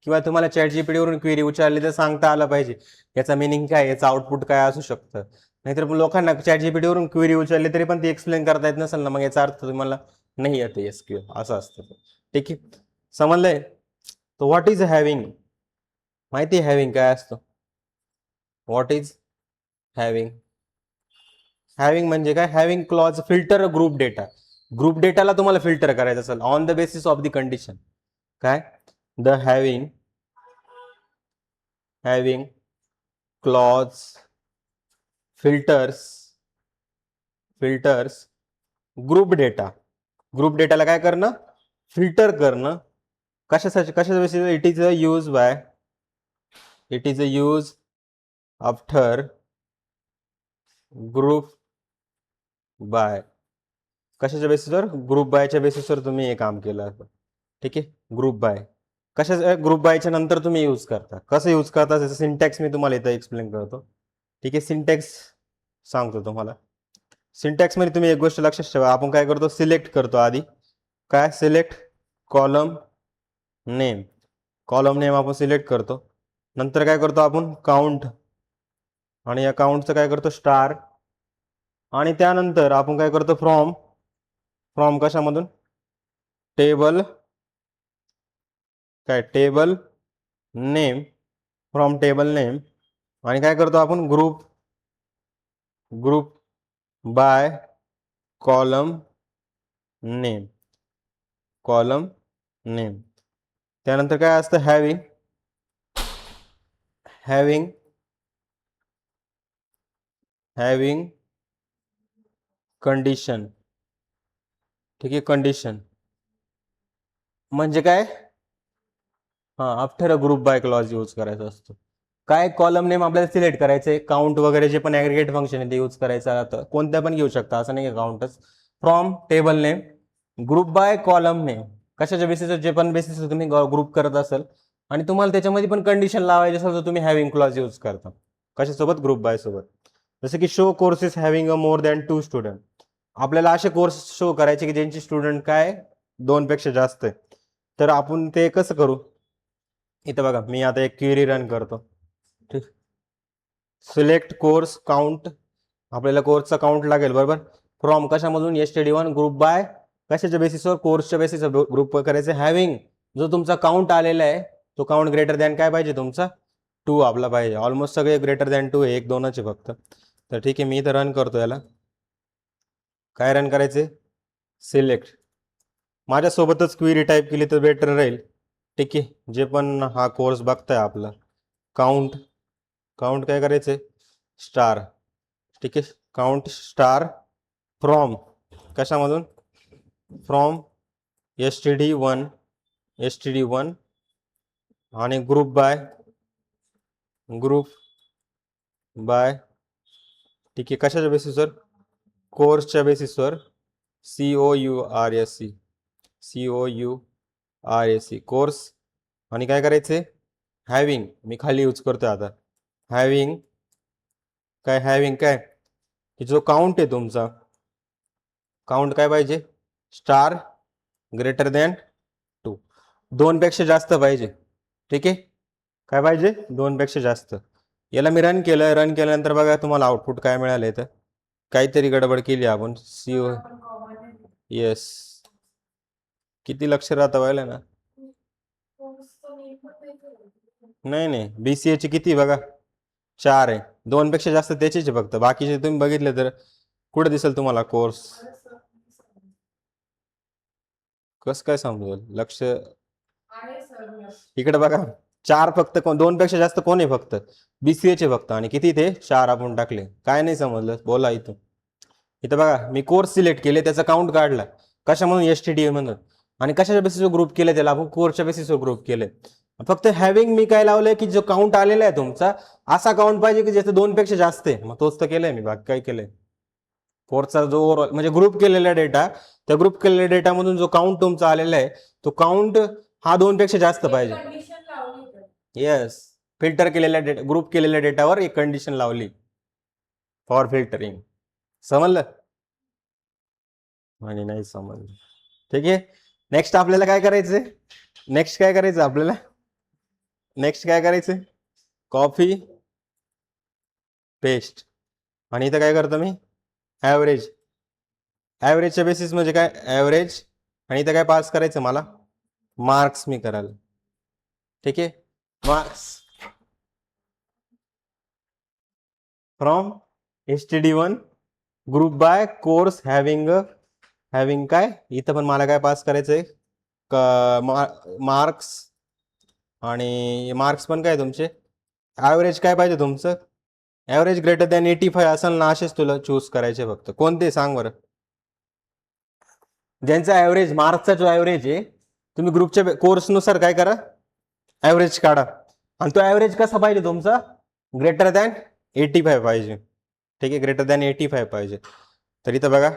किंवा तुम्हाला ChatGPT वरून क्वेरी उचलली तर सांगता आलं पाहिजे याचा मिनिंग काय, याचं आउटपुट काय असू शकतं. नाहीतर लोकांना ChatGPT वरून क्वेरी उचलली तरी पण ती एक्सप्लेन करता येत नसेल ना, मग याचा अर्थ तुम्हाला नाही येतं एसक्यूएल, असं असतं. ठीक आहे, समजलंय. तर व्हॉट इज हॅव्हिंग, माहिती आहे हॅव्हिंग काय असतं, व्हॉट इज हॅव्हिंग. हॅव्हिंग म्हणजे काय, having clause filter group data. Group डेटाला तुम्हाला फिल्टर करायचं असेल on the basis of the condition. काय, the having clause filters group data. Group डेटाला काय करणं, फिल्टर करणं. कशासाठी, कशा basis, it is a use after group by. कशाच्या बेसिसवर, ग्रुप बायच्या बेसिसवर तुम्ही हे काम केलं. ठीक आहे, ग्रुप बाय कशा, ग्रुप बायच्या नंतर तुम्ही यूज करता, कसं यूज करता त्याचं सिंटॅक्स मी तुम्हाला इथं एक्सप्लेन करतो. ठीक आहे, सिंटॅक्स सांगतो तुम्हाला. सिंटॅक्स मध्ये तुम्ही एक गोष्ट लक्षात ठेवा, आपण काय करतो, सिलेक्ट करतो आधी. काय, select column name, column name आपण सिलेक्ट करतो. नंतर काय करतो आपण, काउंट, आणि या काउंटचं काय करतो, स्टार. आणि त्यानंतर आपण काय करतो, फ्रॉम. फ्रॉम कशामधून, टेबल काय table name, from table name, आणि काय करतो आपण group group by column name, column name. त्यानंतर काय असतं हॅविंग, हॅविंग हॅविंग कंडिशन. ठीक आहे, कंडिशन म्हणजे काय, हा after a group by clause use करायचा असतो. काय कॉलम नेम आपल्याला सिलेक्ट करायचे, काउंट वगैरे जे पण ऍग्रिगेट फंक्शन आहे ते यूज करायचं. आता कोणत्या पण घेऊ शकता, असं नाही काउंटच. From table name, group by column name, कशाच्या बेसिसवर, जे पण बेसिसवर तुम्ही ग्रुप करत असाल, आणि तुम्हाला त्याच्यामध्ये पण कंडिशन लावायची असेल तर तुम्ही हॅविंग क्लॉज यूज करता. कशासोबत, ग्रुप बाय सोबत. जसं की show courses having a more than 2 student. आपल्याला असे कोर्स शो करायचे की ज्यांचे स्टुडंट काय 2 पेक्षा जास्त आहे. तर आपण ते कसं करू, इथं बघा मी आता एक क्वेरी रन करतो. ठीक, सिलेक्ट कोर्स काउंट, आपल्याला कोर्सचा काउंट लागेल बरोबर. फ्रॉम कशामधून, std1 ग्रुप बाय, कशाच्या बेसिसवर, कोर्सच्या बेसिसवर ग्रुप करायचे. हॅव्हिंग, जो तुमचा काउंट आलेला आहे तो काउंट ग्रेटर दॅन काय पाहिजे तुमचा 2 आपला पाहिजे. ऑलमोस्ट सगळे ग्रेटर दॅन 2 आहे, 1-2च आहे फक्त. तर ठीक आहे, मी इथं रन करतो याला. काय रन करायचे, सिलेक्ट. माझ्यासोबतच क्वेरी टाईप केली तर बेटर राहील. ठीक आहे, जे पण हा कोर्स बघताय आपला, काउंट, काउंट काय करायचे स्टार. ठीक आहे, काउंट स्टार फ्रॉम कशामधून, फ्रॉम std1 आणि ग्रुप बाय. ठीक आहे, कशाच्या बेसिसवर, कोर्सच्या बेसिसवर, COURSE कोर्स. आणि काय करायचे, हॅविंग, मी खाली यूज करतोय आता. हॅविंग काय, हॅविंग काय की जो काउंट आहे तुमचा, काउंट काय पाहिजे स्टार ग्रेटर दॅन 2, 2 पेक्षा जास्त पाहिजे. ठीक आहे, काय पाहिजे 2 पेक्षा जास्त. याला मी रन केलं, रन केल्यानंतर बघा तुम्हाला आउटपुट काय मिळालं. तर काहीतरी गडबड केली आपण. CO, येस, किती लक्ष राहतं व्हायला ना. नाही नाही, BCA ची किती बघा 4 आहे, 2 पेक्षा जास्त त्याचीच आहे फक्त. बाकीचे तुम्ही बघितले तर कुठे दिसेल तुम्हाला कोर्स, कस काय समजेल, लक्ष इकडे बघा. 4 फक्त, 2 पेक्षा जास्त कोण आहे, फक्त BCA चे फक्त. आणि किती ते 4 आपण टाकले. काय नाही समजलं बोला. इथं इथं बघा, मी कोर्स सिलेक्ट केले, त्याचा काउंट काढला कशामधून, STD म्हणून. आणि कशाच्या बेसिसवर ग्रुप केले त्याला, आपण कोर्सच्या बेसिसवर ग्रुप केले. फक्त हॅविंग मी काय लावलंय की जो काउंट आलेला आहे तुमचा, असा काउंट पाहिजे की ज्याचं 2 पेक्षा जास्त आहे. मग तोच तर केलंय मी, बाकी काय केलंय. कोर्सचा जो ओव्हरऑल म्हणजे ग्रुप केलेला डेटा, त्या ग्रुप केलेल्या डेटामधून जो काउंट तुमचा आलेला आहे तो काउंट हा 2 पेक्षा जास्त पाहिजे. येस, फिल्टर केलेल्या डेटा, ग्रुप केलेल्या डेटावर एक कंडिशन लावली फॉर फिल्टरिंग. समजलं आणि नाही समजलं. ठीक आहे, नेक्स्ट आपल्याला काय करायचंय, नेक्स्ट काय करायचं आपल्याला, नेक्स्ट काय करायचंय, कॉपी पेस्ट. आणि इथं काय करतो मी, ॲव्हरेज. ॲव्हरेजच्या बेसिस म्हणजे काय, ॲव्हरेज. आणि इथं काय पास करायचं मला, मार्क्स मी करायला. ठीक आहे, marks from std1 group by course having काय, इथं पण मला काय पास करायचंय मार्क्स. आणि मार्क्स पण काय तुमचे, ॲव्हरेज काय पाहिजे तुमचं, ॲव्हरेज ग्रेटर दॅन 85 असेल ना, असेच तुला चूज करायचे फक्त. कोणते सांग बरं, ज्यांचा ॲव्हरेज, मार्क्सचा जो ॲव्हरेज आहे, तुम्ही ग्रुपच्या कोर्सनुसार काय करा, ॲव्हरेज काढा. आणि तो ॲव्हरेज कसा पाहिजे तुमचा, ग्रेटर दॅन 85 पाहिजे. ठीक आहे, ग्रेटर दॅन 85 पाहिजे. तर इथं बघा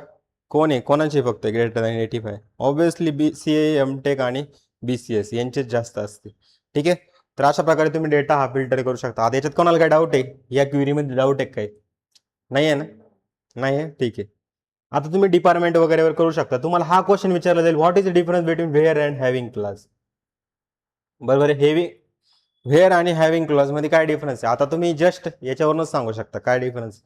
कोण आहे, कोणाचे फक्त greater than 85, obviously BCA, MTech आणि BCS यांचेच जास्त असते. ठीक आहे, तर अशा प्रकारे तुम्ही डेटा हा फिल्टर करू शकता. आता याच्यात कोणाला काय डाऊट आहे, या क्वेरीमध्ये डाऊट आहे काय, नाही आहे ना, नाही आहे. ठीक आहे, आता तुम्ही डिपार्टमेंट वगैरे करू शकता. तुम्हाला हा क्वेश्चन विचारला जाईल, what is the difference between where and having class. बरोबर आहे, व्हेअर आणि हॅव्हिंग क्लॉज मध्ये काय डिफरन्स आहे, आता तुम्ही जस्ट याच्यावरूनच सांगू शकता काय डिफरन्स.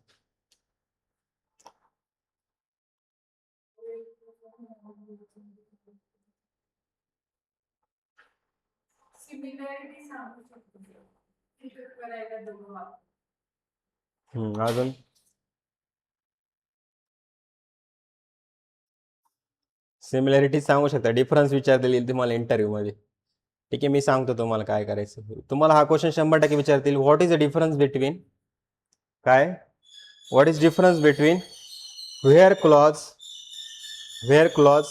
अजून सिमिलॅरिटी सांगू शकता, डिफरन्स विचारतील येईल तुम्हाला इंटरव्ह्यू मध्ये. ठीक आहे, मी सांगतो तुम्हाला काय करायचं. तुम्हाला हा क्वेश्चन 100% विचारतील. What is the difference between काय, what is difference between where clause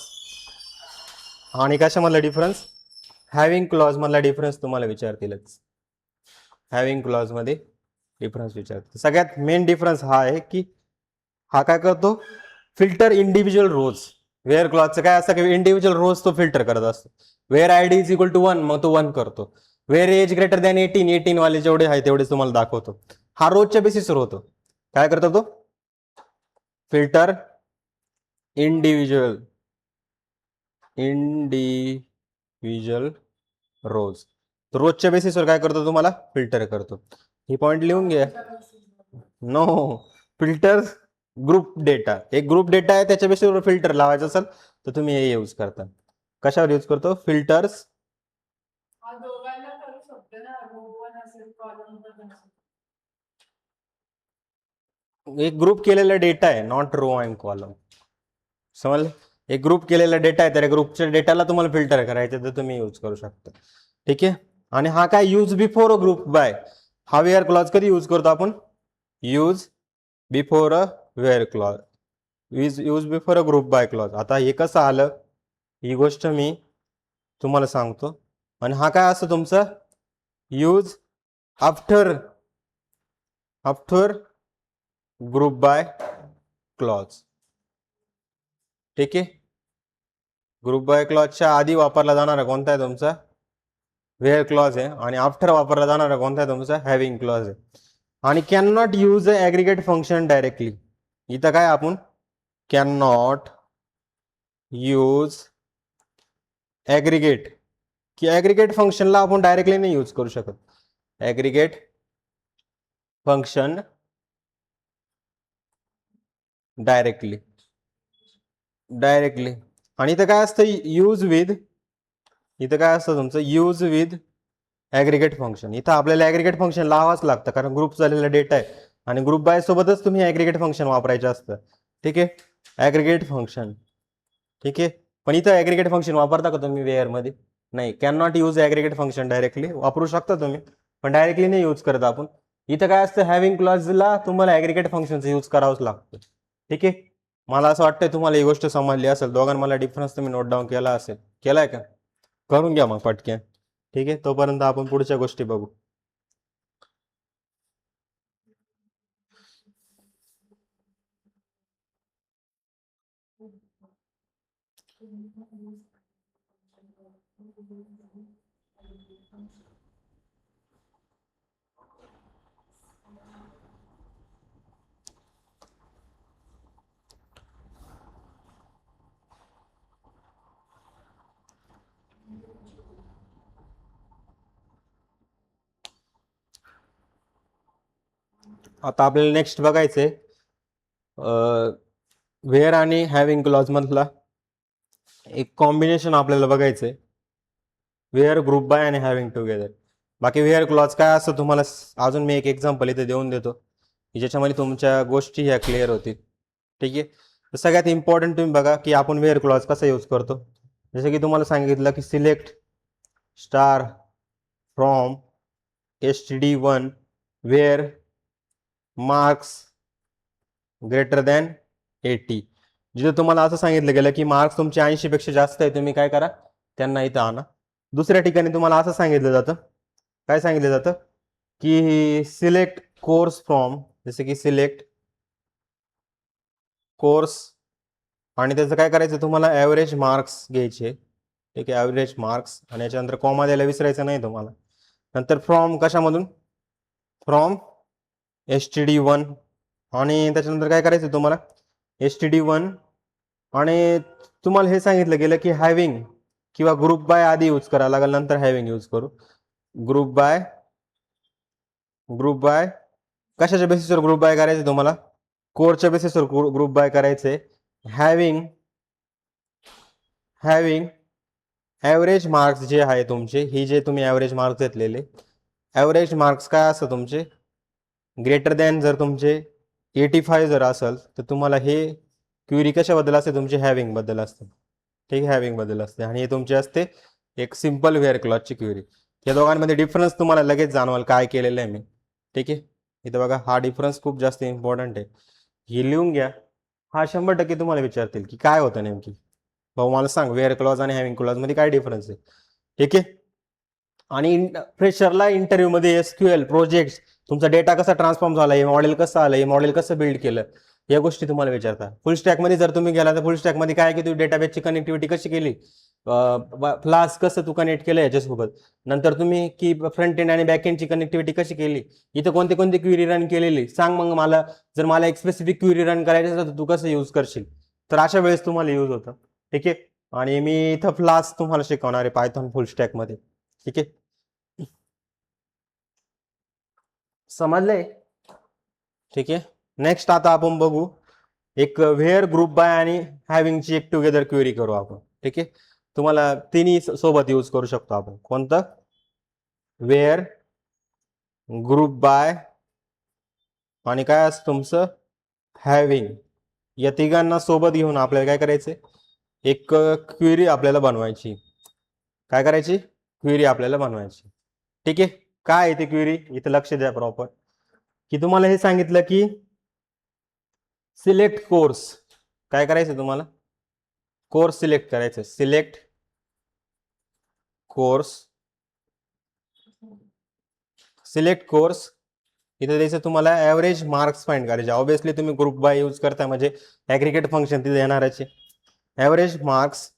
आणि कशामधला डिफरन्स, हॅव्हिंग क्लॉज मधला डिफरन्स तुम्हाला विचारतीलच. हॅव्हिंग क्लॉज मध्ये डिफरन्स विचारतील. सगळ्यात मेन डिफरन्स हा आहे की हा काय करतो, फिल्टर इंडिव्हिज्युअल रोज. वेअर क्लॉजचं काय असतं की इंडिव्हिज्युअल रोज तो फिल्टर करत असतो. Where ID is equal to 1 मग तो 1 करतो. वेअर एज ग्रेटर दॅन 18 वाले जेवढे आहे तेवढेच तुम्हाला दाखवतो. हा रोजच्या बेसिसवर होतो. काय करतो तो, फिल्टर इंडिव्हिज्युअल रोज. रोजच्या बेसिसवर काय करतो, तुम्हाला फिल्टर करतो. ही पॉइंट लिहून घ्या. नो, फिल्टर ग्रुप डेटा, एक ग्रुप डेटा आहे त्याच्या बेसिसवर फिल्टर लावायचं असेल तर तुम्ही हे यूज करता. कशावर यूज करतो, फिल्टर्स. एक ग्रुप केलेला डेटा आहे, नॉट रो अँड कॉलम. समजलं, एक ग्रुप केलेला डेटा आहे, त्या ग्रुपच्या डेटाला तुम्हाला फिल्टर करायचं तर तुम्ही यूज करू शकता. ठीक आहे. आणि हा काय, यूज बिफोर ग्रुप बाय. हा वेअर क्लॉज कधी यूज करतो आपण, use before a where clause, use before a group by clause. आता हे कसं आलं ही गोष्ट मी तुम्हाला सांगतो. आणि हा काय असतं तुमचा, use after group by clause. ठीक आहे. ग्रुप बाय क्लॉजच्या आधी वापरला जाणारा कोणता आहे तुमचा, वेअर क्लॉज आहे. आणि आफ्टर वापरला जाणारा कोणता आहे तुमचा, हॅव्हिंग क्लॉज आहे. आणि can not use a aggregate function directly. इथं काय आपण कॅन नॉट यूज ॲग्रिगेट, की ॲग्रिगेट फंक्शनला आपण डायरेक्टली नाही यूज करू शकत. Aggregate function directly. आणि इथं काय असतं, यूज विथ, इथं काय असतं तुमचं, यूज विथ ॲग्रिगेट फंक्शन. इथं आपल्याला ॲग्रिगेट फंक्शन लावाच लागतं कारण ग्रुप झालेला डेटा आहे आणि ग्रुप बाय सोबतच तुम्ही ॲग्रिगेट फंक्शन वापरायचं असतं. ठीक आहे, ॲग्रिगेट फंक्शन. ठीक आहे. पण इथं ॲग्रिगेट फंक्शन वापरता का तुम्ही वेअर मध्ये, नाही. Can not use aggregate function directly, वापरू शकता तुम्ही पण डायरेक्टली नाही यूज करत आपण. इथं काय असतं, हॅव्हिंग क्लॉजला तुम्हाला ॲग्रिगेट फंक्शनचं यूज करावंच लागतं. ठीक आहे. मला असं वाटतंय तुम्हाला ही गोष्ट समजली असेल. दोघांमधला डिफरन्स तुम्ही नोट डाऊन केला असेल, केलाय का, करून घ्या मग पटकन. ठीक आहे, तोपर्यंत आपण पुढच्या गोष्टी बघू. आता आपल्याला नेक्स्ट बघायचंय वेअर आणि हॅव्हिंग क्लॉज मधला एक कॉम्बिनेशन आपल्याला बघायचंय, वेअर ग्रुप बाय आणि हॅव्हिंग टुगेदर. बाकी वेअर क्लॉज काय असतं तुम्हाला अजून मी एक एक्झाम्पल इथे देऊन देतो की ज्याच्यामध्ये तुमच्या गोष्टी ह्या क्लिअर होतील. ठीक आहे. तर सगळ्यात इम्पॉर्टंट तुम्ही बघा की आपण वेअर क्लॉज कसा यूज करतो. जसं की तुम्हाला सांगितलं की select star from std1 where marks greater than 80. जिथं तुम्हाला असं सांगितलं गेलं की मार्क्स तुमचे 80 पेक्षा जास्त आहे, तुम्ही काय करा, त्यांना इथं आणा. दुसऱ्या ठिकाणी तुम्हाला असं सांगितलं जातं, काय सांगितलं जातं की सिलेक्ट कोर्स फ्रॉम, जसे की सिलेक्ट कोर्स आणि त्याचं काय करायचं, तुम्हाला ॲव्हरेज मार्क्स घ्यायचे. ठीक आहे, ॲव्हरेज मार्क्स आणि याच्यानंतर कॉमा द्यायला विसरायचं नाही तुम्हाला. नंतर फ्रॉम कशामधून, फ्रॉम std1 आणि त्याच्यानंतर काय करायचं तुम्हाला, std1 आणि तुम्हाला हे सांगितलं गेलं की हॅव्हिंग किंवा ग्रुप बाय आधी यूज करावं लागेल, नंतर हॅव्हिंग यूज करू. ग्रुप बाय कशाच्या बेसिसवर ग्रुप बाय करायचे तुम्हाला, कोरच्या बेसिसवर ग्रुप बाय करायचे. हॅव्हिंग ॲव्हरेज मार्क्स जे आहे तुमचे, ही जे तुम्ही ॲव्हरेज मार्क्स घेतलेले, ॲव्हरेज मार्क्स काय असतं तुमचे, ग्रेटर दॅन जर तुमचे 85 जर असेल तर तुम्हाला हे क्युरी कशाबद्दल असते, तुमचे हॅविंग बद्दल असते. ठीक आहे, हॅविंग बद्दल असते. आणि हे तुमचे असते एक सिंपल वेअर क्लॉजची क्युरी. या दोघांमध्ये डिफरन्स तुम्हाला लगेच जाणवाल काय केलेलं आहे मी. ठीक आहे, इथं बघा हा डिफरन्स खूप जास्त इम्पॉर्टंट आहे, हे लिहून घ्या. हा 100% तुम्हाला विचारतील की काय होतं नेमकी, भाऊ मला सांग वेअर क्लॉज आणि हॅविंग क्लॉज मध्ये काय डिफरन्स आहे. ठीक आहे. आणि फ्रेशरला इंटरव्ह्यूमध्ये एसक्यूएल प्रोजेक्ट, तुमचा डेटा कसा ट्रान्सफॉर्म झाला, हे मॉडेल कसं आलं, हे मॉडेल कसं बिल्ड केलं, या गोष्टी तुम्हाला विचारतात. फुल स्टॅकमध्ये जर तुम्ही गेला तर फुल स्टॅकमध्ये काय की तू डेटाबेसची कनेक्टिव्हिटी कशी केली, फ्लास्क कसं तू कनेक्ट केलं याच्यासोबत, नंतर तुम्ही की फ्रंट एंड आणि बॅक एंडची कनेक्टिव्हिटी कशी केली, इथं कोणते कोणते क्वेरी रन केलेली सांग, मग मला जर मला एक स्पेसिफिक क्वेरी रन करायची असेल तर तू कसं यूज करशील. तर अशा वेळेस तुम्हाला यूज होतं. ठीक आहे. आणि मी इथं फ्लास्क तुम्हाला शिकवणार आहे पायथॉन फुल स्टॅकमध्ये. ठीक आहे, समजलंय. ठीक आहे. नेक्स्ट आता आपण बघू एक व्हेअर ग्रुप बाय आणि हॅविंगची एक टुगेदर क्वेरी करू आपण. ठीक आहे, तुम्हाला तिन्ही सोबत यूज करू शकतो आपण. कोणतं, व्हेअर ग्रुप बाय आणि काय असतं तुमचं हॅविंग, या तिघांना सोबत घेऊन आपल्याला काय करायचं, एक क्वेरी आपल्याला बनवायची. काय करायची, क्वेरी आपल्याला बनवायची. ठीक आहे. काय आहे ती क्वेरी, इथं लक्ष द्या प्रॉपर, की तुम्हाला हे सांगितलं की सिलेक्ट कोर्स, काय करायचं तुम्हाला, कोर्स सिलेक्ट करायचं, सिलेक्ट कोर्स, सिलेक्ट कोर्स. इथे द्यायचं तुम्हाला ॲव्हरेज मार्क्स फाइंड करायचे. ऑब्विसली तुम्ही ग्रुप बाय यूज करताय म्हणजे ॲग्रिगेट फंक्शन तिथे येणारच आहे. ॲव्हरेज मार्क्स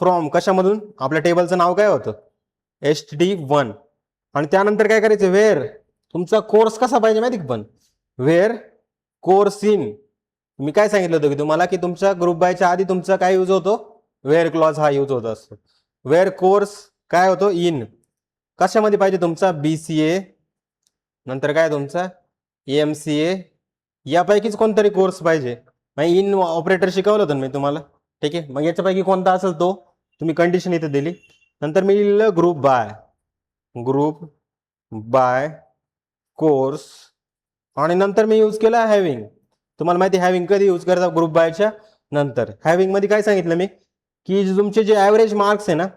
फ्रॉम कशामधून, आपल्या टेबलचं नाव काय होतं, HD1. आणि त्यानंतर काय करायचं, वेअर, तुमचा कोर्स कसा पाहिजे माहिती का, पण वेअर कोर्स इन. मी काय सांगितलं होतं की तुम्हाला की तुमच्या ग्रुप बायच्या आधी तुमचा काय यूज होतो, वेअर क्लॉज हा यूज होत असतो. वेअर कोर्स काय होतो, इन कशामध्ये पाहिजे तुमचा, BCA, नंतर काय तुमचा AMCA, यापैकीच कोणतरी कोर्स पाहिजे. मग इन ऑपरेटर शिकवलं होतं मी तुम्हाला. ठीक आहे, मग याच्यापैकी कोणता असेल तो, तुम्ही कंडिशन इथे दिली. नंतर मी लिहिलं group by, group by course, आणि नंतर मी यूज केला हॅविंग. तुम्हाला माहिती हॅविंग कधी यूज करता, ग्रुप बायच्या नंतर. हॅविंग मध्ये काय सांगितलं मी, की तुमचे जे ॲव्हरेज मार्क्स आहे ना,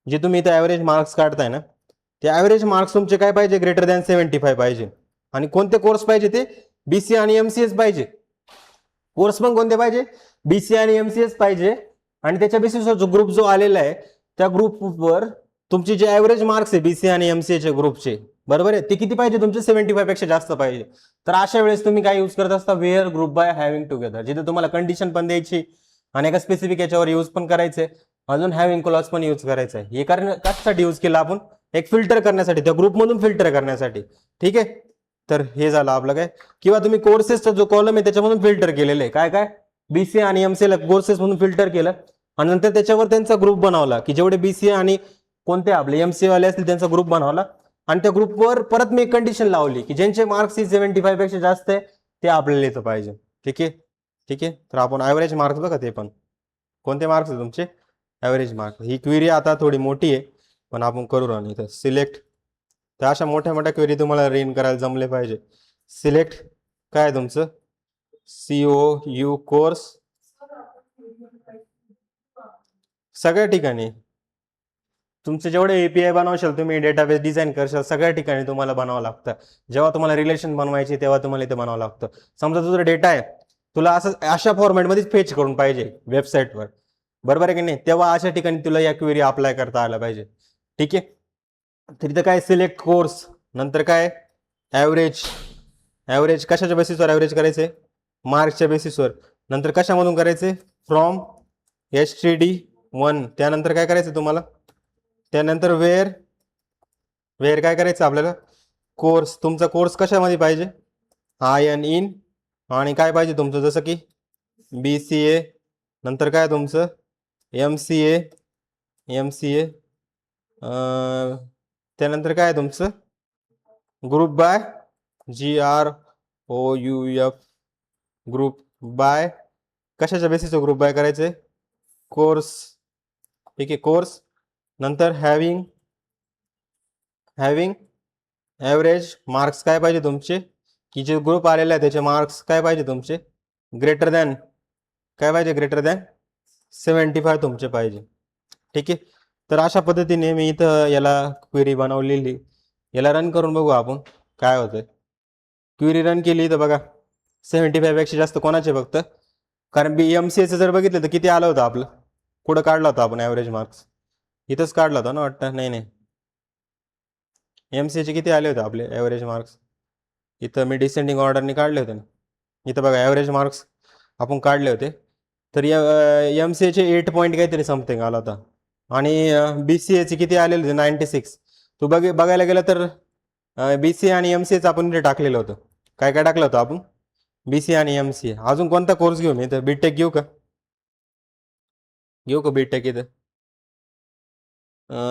जे तुम्ही इथे ॲव्हरेज मार्क्स काढताय ना, ते ॲव्हरेज मार्क्स तुमचे काय पाहिजे, ग्रेटर दॅन 75 पाहिजे. आणि कोणते कोर्स पाहिजे ते, BCA आणि MCS पाहिजे. कोर्स पण कोणते पाहिजे, BCA आणि MCS पाहिजे. आणि त्याच्या बेसिसवर जो ग्रुप जो आलेला आहे, त्या ग्रुपवर तुमचे जे ॲव्हरेज मार्क्स आहे BCA आणि MCA चे ग्रुपचे, बरोबर आहे, ते किती पाहिजे तुमचे, 75 पेक्षा जास्त पाहिजे. तर अशा वेळेस तुम्ही काय यूज करत असता, where group by having together, जिथे तुम्हाला कंडिशन पण द्यायची आणि एका स्पेसिफिक याच्यावर यूज पण करायचंय, अजून हॅविंग क्लॉज पण यूज करायचं आहे. हे कशासाठी यूज केलं आपण, एक फिल्टर करण्यासाठी, त्या ग्रुपमधून फिल्टर करण्यासाठी. ठीक आहे, तर हे झालं आपलं काय, किंवा तुम्ही कोर्सेसचा जो कॉलम आहे त्याच्यामधून फिल्टर केलेलं आहे, काय काय BCA आणि MCA ला कोर्सेस म्हणून फिल्टर केलं, आणि नंतर त्याच्यावर त्यांचा ग्रुप बनवला, की जेवढे BCA आणि कोणते आपले MCA वाले असतील त्यांचा ग्रुप बनवला. आणि त्या ग्रुपवर परत मी एक कंडिशन लावली की ज्यांचे मार्क्स 75 पेक्षा जास्त आहे ते आपल्याला इथं पाहिजे. ठीक आहे. ठीक आहे, तर आपण ॲव्हरेज मार्क्स बघा, ते पण कोणते मार्क्स आहे तुमचे, ॲव्हरेज मार्क्स. ही क्वेरी आता थोडी मोठी आहे पण आपण करू राहू. इथं सिलेक्ट, तर अशा मोठ्या मोठ्या क्वेरी तुम्हाला रेन करायला जमले पाहिजे. सिलेक्ट काय आहे तुमचं, COU कोर्स, सगळ्या ठिकाणी तुमचे जेवढे API बनवशाल तुम्ही, डेटाबेस डिझाईन करशाल, सगळ्या ठिकाणी तुम्हाला बनावं लागतं. जेव्हा तुम्हाला रिलेशन बनवायची तेव्हा तुम्हाला इथे बनावं लागतं. समजा तुझा डेटा आहे, तुला असं अशा फॉर्मॅटमध्येच फेच करून पाहिजे वेबसाईटवर, बरोबर आहे की नाही, तेव्हा अशा ठिकाणी तुला या क्वेरी अप्लाय करता आला पाहिजे. ठीक आहे, तर इथं काय सिलेक्ट कोर्स, नंतर काय ॲव्हरेज, ॲव्हरेज कशाच्या बेसिसवर ॲव्हरेज करायचे, मार्क्सच्या बेसिसवर. नंतर कशामधून करायचे, फ्रॉम HD1. त्यानंतर काय करायचं तुम्हाला, त्यानंतर वेअर, वेअर काय करायचं आपल्याला, कोर्स, तुमचा कोर्स कशामध्ये पाहिजे, IN, आणि काय पाहिजे तुमचं, जसं की BCA, नंतर काय तुमचं MCA, MCA, त्यानंतर काय तुमचं group by, GROUF, group by, कशाच्या बेसिसवर ग्रुप बाय करायचे, कोर्स. ठीक आहे, कोर्स, नंतर हॅव्हिंग ॲव्हरेज मार्क्स काय पाहिजे तुमचे, की जे ग्रुप आलेला आहे त्याचे मार्क्स काय पाहिजे तुमचे, ग्रेटर दॅन काय पाहिजे, ग्रेटर दॅन 75 तुमचे पाहिजे. ठीक आहे. तर अशा पद्धतीने मी इथं याला क्वेरी बनवलेली, याला रन करून बघू आपण काय होतंय. क्वेरी रन केली तर बघा 75 पेक्षा जास्त कोणाचे फक्त, कारण BMCAचं जर बघितलं तर किती आलं होतं आपलं, कुठं काढला होता आपण ॲव्हरेज मार्क्स, इथंच काढला होता ना वाटतं, नाही नाही MCAचे किती आले होते आपले ॲव्हरेज मार्क्स, इथं मी डिसेंडिंग ऑर्डरने काढले होते ना, इथं बघा ॲव्हरेज मार्क्स आपण काढले होते. तर MCAचे 8 पॉईंट काहीतरी समथिंग आला होता, आणि BCAचे किती आलेले होते 96. तू बघायला गेलं तर BCA आणि MCAचं आपण इथे टाकलेलं होतं. काय काय टाकलं होतं आपण, BCA आणि MCA. अजून कोणता कोर्स घेऊ मी, तर बीटेक घेऊ का, बीटेक इथं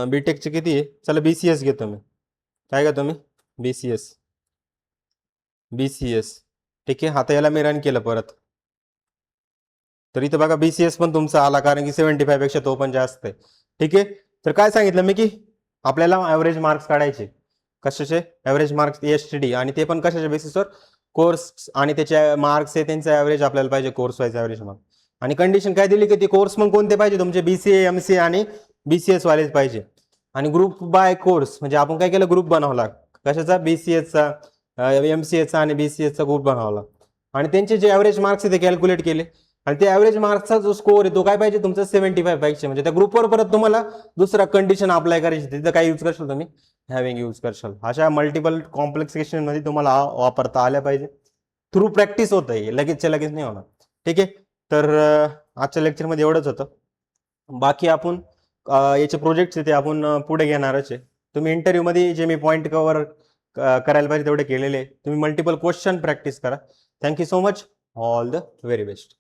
बीटेकचे किती आहे, चला BCS घेतो मी. काय घेतो मी, BCS. ठीक आहे. आता याला मी रन केलं परत, तर इथं बघा BCS पण तुमचा आला, कारण की 75 पेक्षा तो पण जास्त आहे. ठीक आहे. तर काय सांगितलं मी, की आपल्याला ॲव्हरेज मार्क्स काढायचे, कशाचे ॲव्हरेज मार्क्स STD, आणि ते पण कशाच्या बेसिसवर, कोर्स आणि त्याचे मार्क्स आहे त्यांचं ॲव्हरेज आपल्याला पाहिजे, कोर्स वाईज ॲव्हरेज मार्क्स. आणि कंडिशन काय दिली, की ते कोर्स मग कोणते पाहिजे तुमचे, BCA MCA आणि BCS वालेच पाहिजे. आणि ग्रुप बाय कोर्स म्हणजे आपण काय केलं, ग्रुप बनवला कशाचा, BCSचा, MCAचा आणि BCSचा ग्रुप बनवला, आणि त्यांचे जे ॲव्हरेज मार्क्स आहे ते कॅल्क्युलेट केले, आणि ते ॲव्हरेज मार्क्सचा जो स्कोर आहे तो काय पाहिजे तुमचा 75 पाहिजे. म्हणजे त्या ग्रुपवर परत तुम्हाला दुसरा कंडिशन अप्लाय करायची, तिथं काय यूज करशाल तुम्ही, हॅव्हिंग यूज करशाल. अशा मल्टिपल कॉम्प्लेक्स मध्ये तुम्हाला वापरता आल्या पाहिजे, थ्रू प्रॅक्टिस होत आहे, लगेचच्या लगेच नाही होणार. ठीक आहे. तर आजच्या लेक्चरमध्ये एवढंच होतं. बाकी आपण याचे प्रोजेक्ट्स ते आपण पुढे घेणारच आहे. तुम्ही इंटरव्ह्यूमध्ये जे मी पॉईंट कव्हर करायला पाहिजे तेवढे केलेले, तुम्ही मल्टिपल क्वेश्चन प्रॅक्टिस करा. Thank you so much, all the very best.